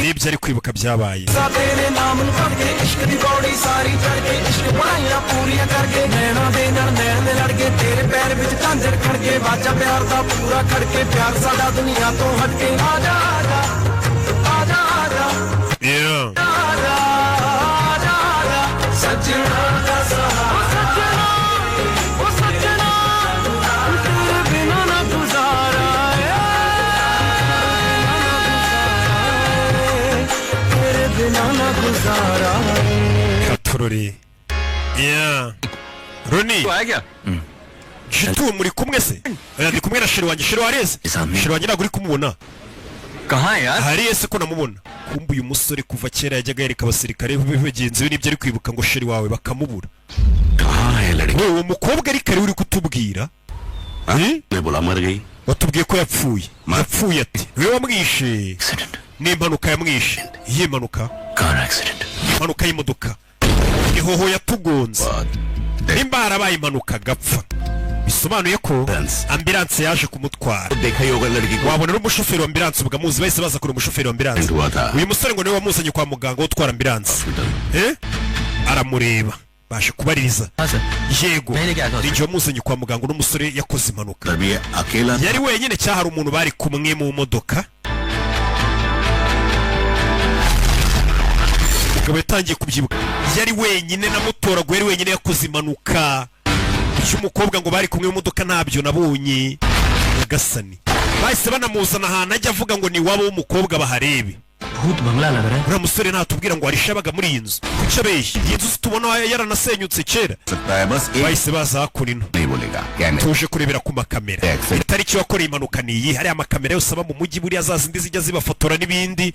Nibyo ari kwibuka byabaye. Katurori. Roni. Jitu muri kumwe se? Ndi kumwe na sheri wanjye, sheri wareze. Sheri wanjye naguri kumubona. Kaha yaar? Hari ese ko namubona. Kumbu uyu musore kuva kera yajyaga yereka abasirikare b'abagenzi be nibyo ari kwibuka ngo sheri wawe bakamubura. कहाँ है लड़की? Wowe umukobwa ari kare uri kutubwira? मैं बोला मर गई. Watubwiye ko yapfuye. Yapfuye ati. Wewe wamwishe. Accident. Ni impanuka yamwishe. Iyihe mpanuka? Car accident. Impanuka y'imodoka. Ihoho yatugonze. Nimba harabaye impanuka gapfa. Bisobanuye ko ambulance yaje kumutwara. देखा ही होगा लड़की को. Wabona n'umushoferi wa ambulance ugamuzi bahise baza kuri umushoferi wa ambulance. Uyu musore ngo niwe wamuzanye kwa muganga utwara ambulance. Aramureba. Bashe kubaririza. Yego. Ninjye wamuzanye kwa muganga n'umusore yakoze impanuka. Yari wenyine cyahari umuntu bari kumwe mu modoka. Gabo yatangiye kubyibuka. Yari wenyine namutoraguye, yari wenyine yakoze impanuka. Cy'umukobwa ngo bari kumwe mu modoka ntabyo nabonye. Yagasani. Bahise banamuzana ahantu ajya avuga ngo ni wabo w'umukobwa baharebe. भूत बंगला लग रहा है. Uriya musore natubwira ngo arishabaga muri iyi nzu. Kuki abeshya? Iyi nzu tubona yaranasenyutse kera. Bahise baza hakurino. Tuje kurebera ku makamera. Itariki wakoreye impanuka ni iyi. Hari amakamera yose aba mu mujyi buriya zazindi zijya zibafotora n'ibindi.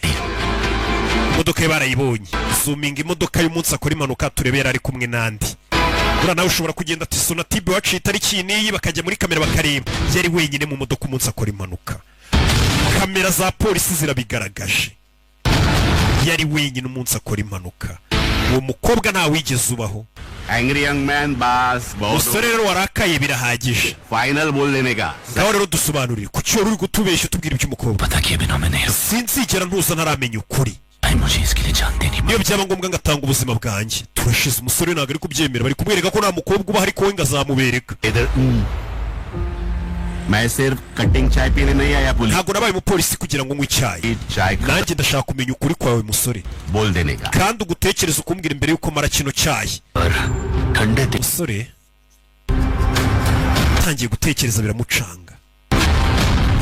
Imodoka ye barayibonye. Zoominga imodoka y'umunsi akora impanuka turebera ari kumwe nandi. Ura nawe ushobora kugenda ati Sonatube wacu itariki niyi bakajya muri kamera bakareba. Yari wenyine mu modoka umunsi akora impanuka. Kamera za polisi zirabigaragaje. Yari wenyine umunsi akora impanuka. Uwo mukobwa nta wigeze ubaho. Angry young man boss. Musore rero warakaye birahagije. Final बोल देने का. Nawe rero dusobanurire kuki wari uri gutubeshya utubwira iby'umukobwa. पता किए बिना मैं नहीं रुक. Sinzigera ntuza ntaramenya ukuri. मुझे इसके लिए जान देनी. Niyo byaba ngombwa ngatanga ubuzima bwanjye. Turashize umusore ntabwo ari kubyemera bari kumwereka ko nta mukobwa uba hari ko ngazamubereka. मैं सिर्फ कटिंग चाय पीने नहीं आया police. Ntabwo nabaye umupolisi kugira ngo nywe icyayi. Nanjye ndashaka kumenya ukuri kwawe musore. बोल देने का. Kandi ugutekereza ukumbwira imbere yuko mara kino cyayi. ठंडे दिन. Musore tangiye gutekereza biramucanga.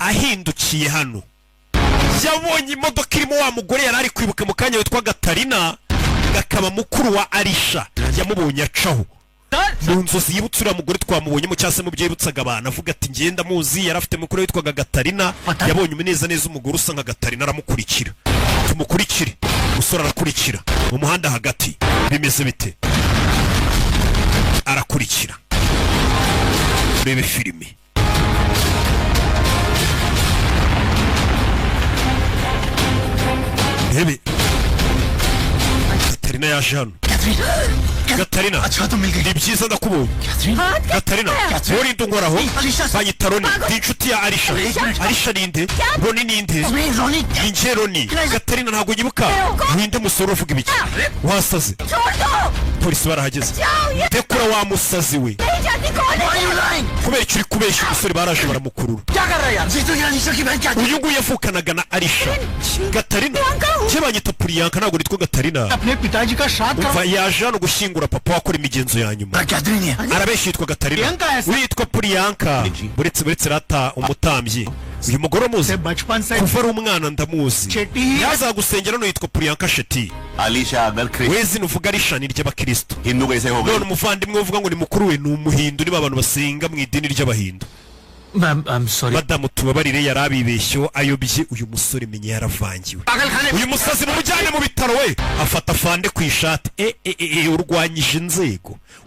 ahindukiye hano yabonye imodoka irimo wa mugore yari ari kwibuka mu kanya witwa Gatarina, gakaba mukuru wa Arisha, yamubonye acaho mu nzozi yibutse uriya mugore twamubonyemo cyangwa se mu byo yibutsaga abantu, avuga ati ngenda muzi, yari afite mukuru witwaga Gatarina, yabonye umuneza neza umugore usa nka Gatarina aramukurikira. Tumukurikire, umusore arakurikira mu muhanda hagati, bimeze bite? Arakurikira, urebe filime. Hebe Gatarina yaje hano. Gatarina, ni byiza ndakubonye. Gatarina, wowe ndungoraho banyita Roni, ndi inshuti ya Arisha. Arisha ninde? Roni ninde? Ninjye Roni. Gatarina ntabwo nyibuka. Ninde musore uvuga ibiki? Wasaze. Polisi barahageze. Dekura wa musazi we. Kubera icyo uri kubeshya umusore baraje baramukurura. Uyu nguyu yavukanaga na Arisha. Gatarina, cye banyita Priyanka, ntabwo nitwa Gatarina. Umva yaje hano gushyingura papa wakora imigenzo ya nyuma. Arabeshya yitwa Gatarina, witwa Priyanka. Buretse rata umutambyi. Uyu mugore umuzi kuva ari umwana ndamuzi, yazagusengera hano yitwa Priyanka Shetty. Alisha agar wezi nuvuga Arisha ni ry'abakristo. Hindu kaise ho none umuvandimwe uvuga ngo ni mukuru we ni umuhindu, niba abantu basenga mu idini ry'abahindu. I'm sorry. Madamu tubabarire yarabibeshyo ayobye uyu musore menye yaravangiwe. Uyu musazi mumujyane mu bitaro we, afata fande ku ishati.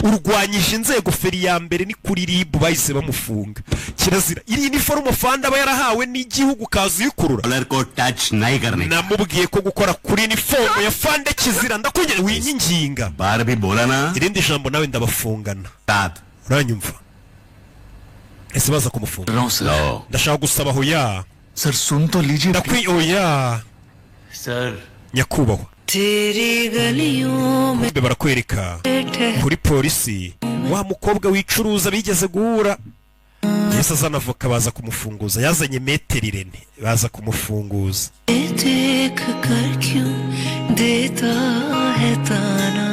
Urwanyije inzego feri ya mbere ni kuri RIB bahise bamufunga. Kirazira iri uniform fande aba yarahawe n'igihugu kazi yikurura. Colour को टच नहीं करने. Namubwiye ko gukora kuri uniform ya fande kizira, ndakunyere winyinginga. बार भी बोला ना. Irindi jambo nawe ndabafungana. तात. Uranyumva? Ese baza kumufunga. No. Ndashaka gusaba hoya. Sir सुन तो लीजिए. Ndakwi oya. सर. Nyakubahwa. तेरी गलियों में Barakwereka kuri polisi wa mukobwa wicuruza bigeze guhura. Yesu azana avoka baza kumufunguza, yazanye metero Irene baza kumufunguza. देख कर क्यों देता है ताना.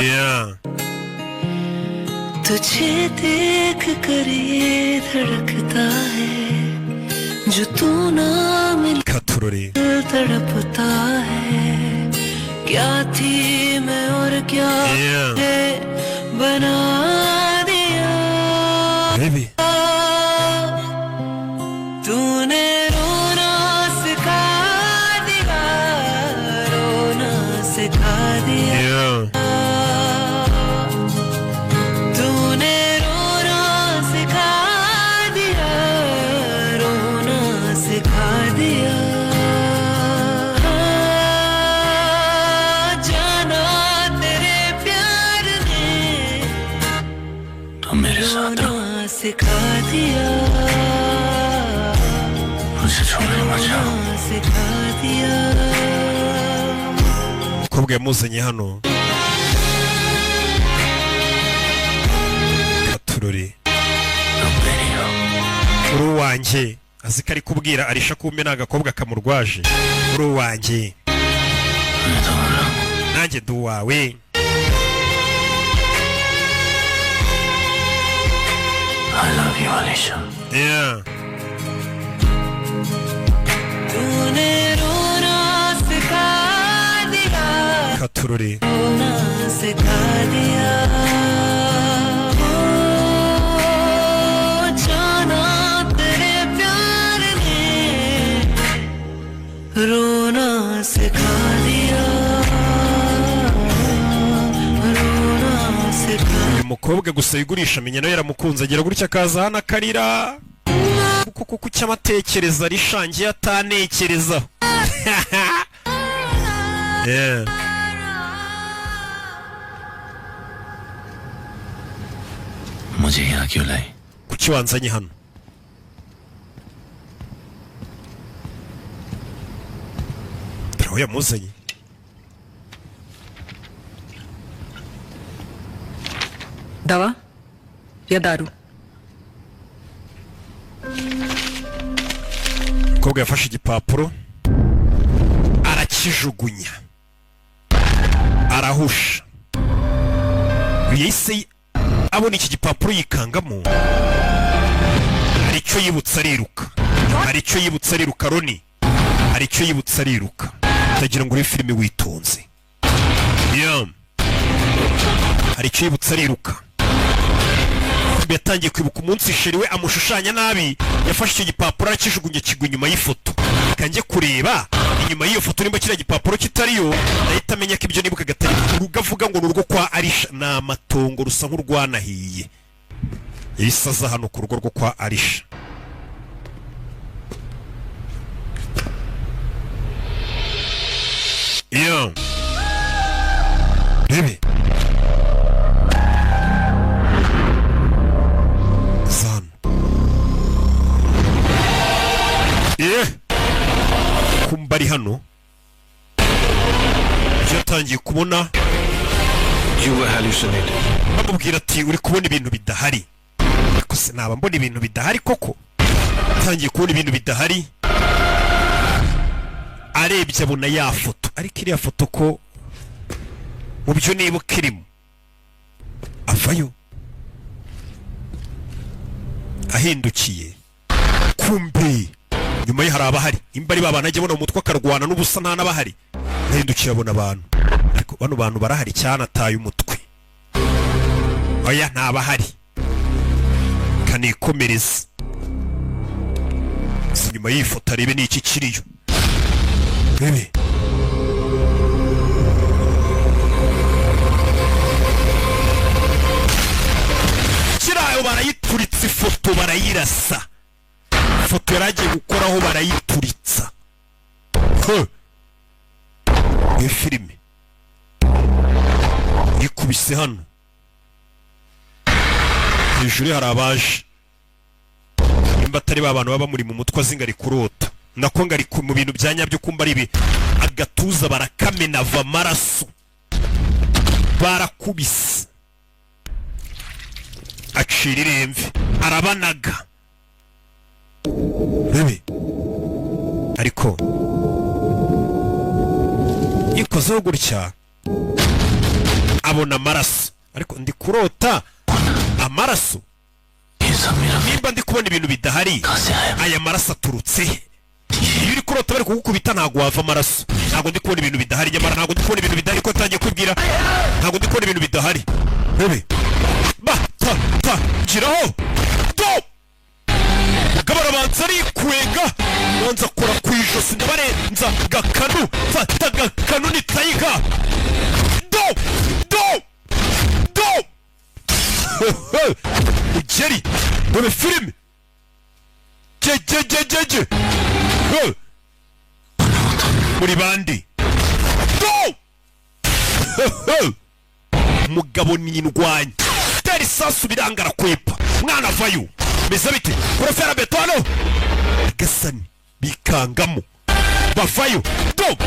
Yeah. तुझे देख कर ये धड़कता है जो तू ना मिल Katurore. तड़पता है. क्या थी मैं और क्या Yeah. है बना दिया. Baby. तूने रोना सिखा दिया, रोना सिखा दिया. Yeah. तूने रोना सिखा दिया, रोना सिखा दिया. जाना तेरे प्यार ने तुम मेरे साथ रहो. रोना सिखा दिया, मुझे छोड़ने मत जाओ. रोना सिखा दिया. Mukobwa yamuzanye hano. Katurore. तुम मेरी हो. Uri uwanjye. Azi ko ari kubwira Arisha kumbe n'agakobwa kamurwaje. Uri uwanjye. मैं तुम्हारा हूँ. Nanjye ndi uwawe. I love you, Alisha. Yeah. तूने रोना सिखा दिया, Katurore. रोना सिखा दिया. जाना तेरे प्यार ने रोना सिखा दिया, रोना सिखा. Uyu mukobwa gusa yigurisha menya nawe yaramukunze agira gutya akaza hano akarira. Kuko cyamatekereza rishangiye atanekereza. Yeah. मुझे यहाँ क्यों लाई? Kuki wanzanye hano? Taraho yamuzanye. दवा या दारू? Umukobwa yafashe igipapuro arakijugunya, arahusha. Yahise abona iki gipapuro yikangamo, icyo yibutsa ariruka Roni hari icyo yibutsa ariruka utagira ngo uri filime witonze hari icyo yibutsa ariruka yatangiye kwibuka umunsi sheri we amushushanya nabi yafashe icyo gipapuro arakijugunye kigwa inyuma y'ifoto kanjye kureba inyuma y'iyo foto nimba kiriya gipapuro kitariyo ndahita amenya ko ibyo nibuka gatari urugavuga ngo n'urugo kwa Arisha ni amatongo rusa nk'urwanahiye yisaza hano ku rugo rwo kwa Arisha rebe zano kumba ari hano yatangiye kubona bamubwira ati uri kubona ibintu bidahari ariko se naba mbona ibintu bidahari koko yatangiye kubona ibintu bidahari arebye abona ya foto ariko iriya foto ko mu byo nibuka irimo avayo ahindukiye kumbe nyuma ye hari abahari imba ari babana ajya abona mu mutwe akarwana n'ubusa nta n'abahari ahindukiye abona abantu ariko bano bantu barahari cyane ataye umutwe oya ntabahari kanikomereza nyuma y'ifoto arebe ni iki kiriyo rebe kirayo barayituritsa ifoto barayirasa ifoto yaragiye gukoraho barayituritsa iyo filime ikubise hano hejuru hari abaje nimba atari ba bantu baba muri mu mutwe azinga ari kurota nako ngari mu bintu bya nyabyo kumba ari agatuza barakamena ava amaraso barakubise acira iremve arabanaga rebe ariko yikozeho gutya abona amaraso ariko ndi kurota amaraso nimba ndi kubona ibintu bidahari aya maraso aturutse iyo uri kurota bari kugukubita ntabwo wava amaraso ntabwo ndi kubona ibintu bidahari nyamara ntabwo ndi kubona ibintu bidahari ko atangiye kwibwira ntabwo ndi kubona ibintu bidahari rebe giraho do gabara banza arikwega banza kora ku ijosi ndabarenza gakanu fata gakanu ni tayiga do ugeri dore filime jejejejeje muri bandi do mugabo ni indwanya teri sasu birangara kwepa mwana avayo meza bite profera betono gasani bikangamo bavayo do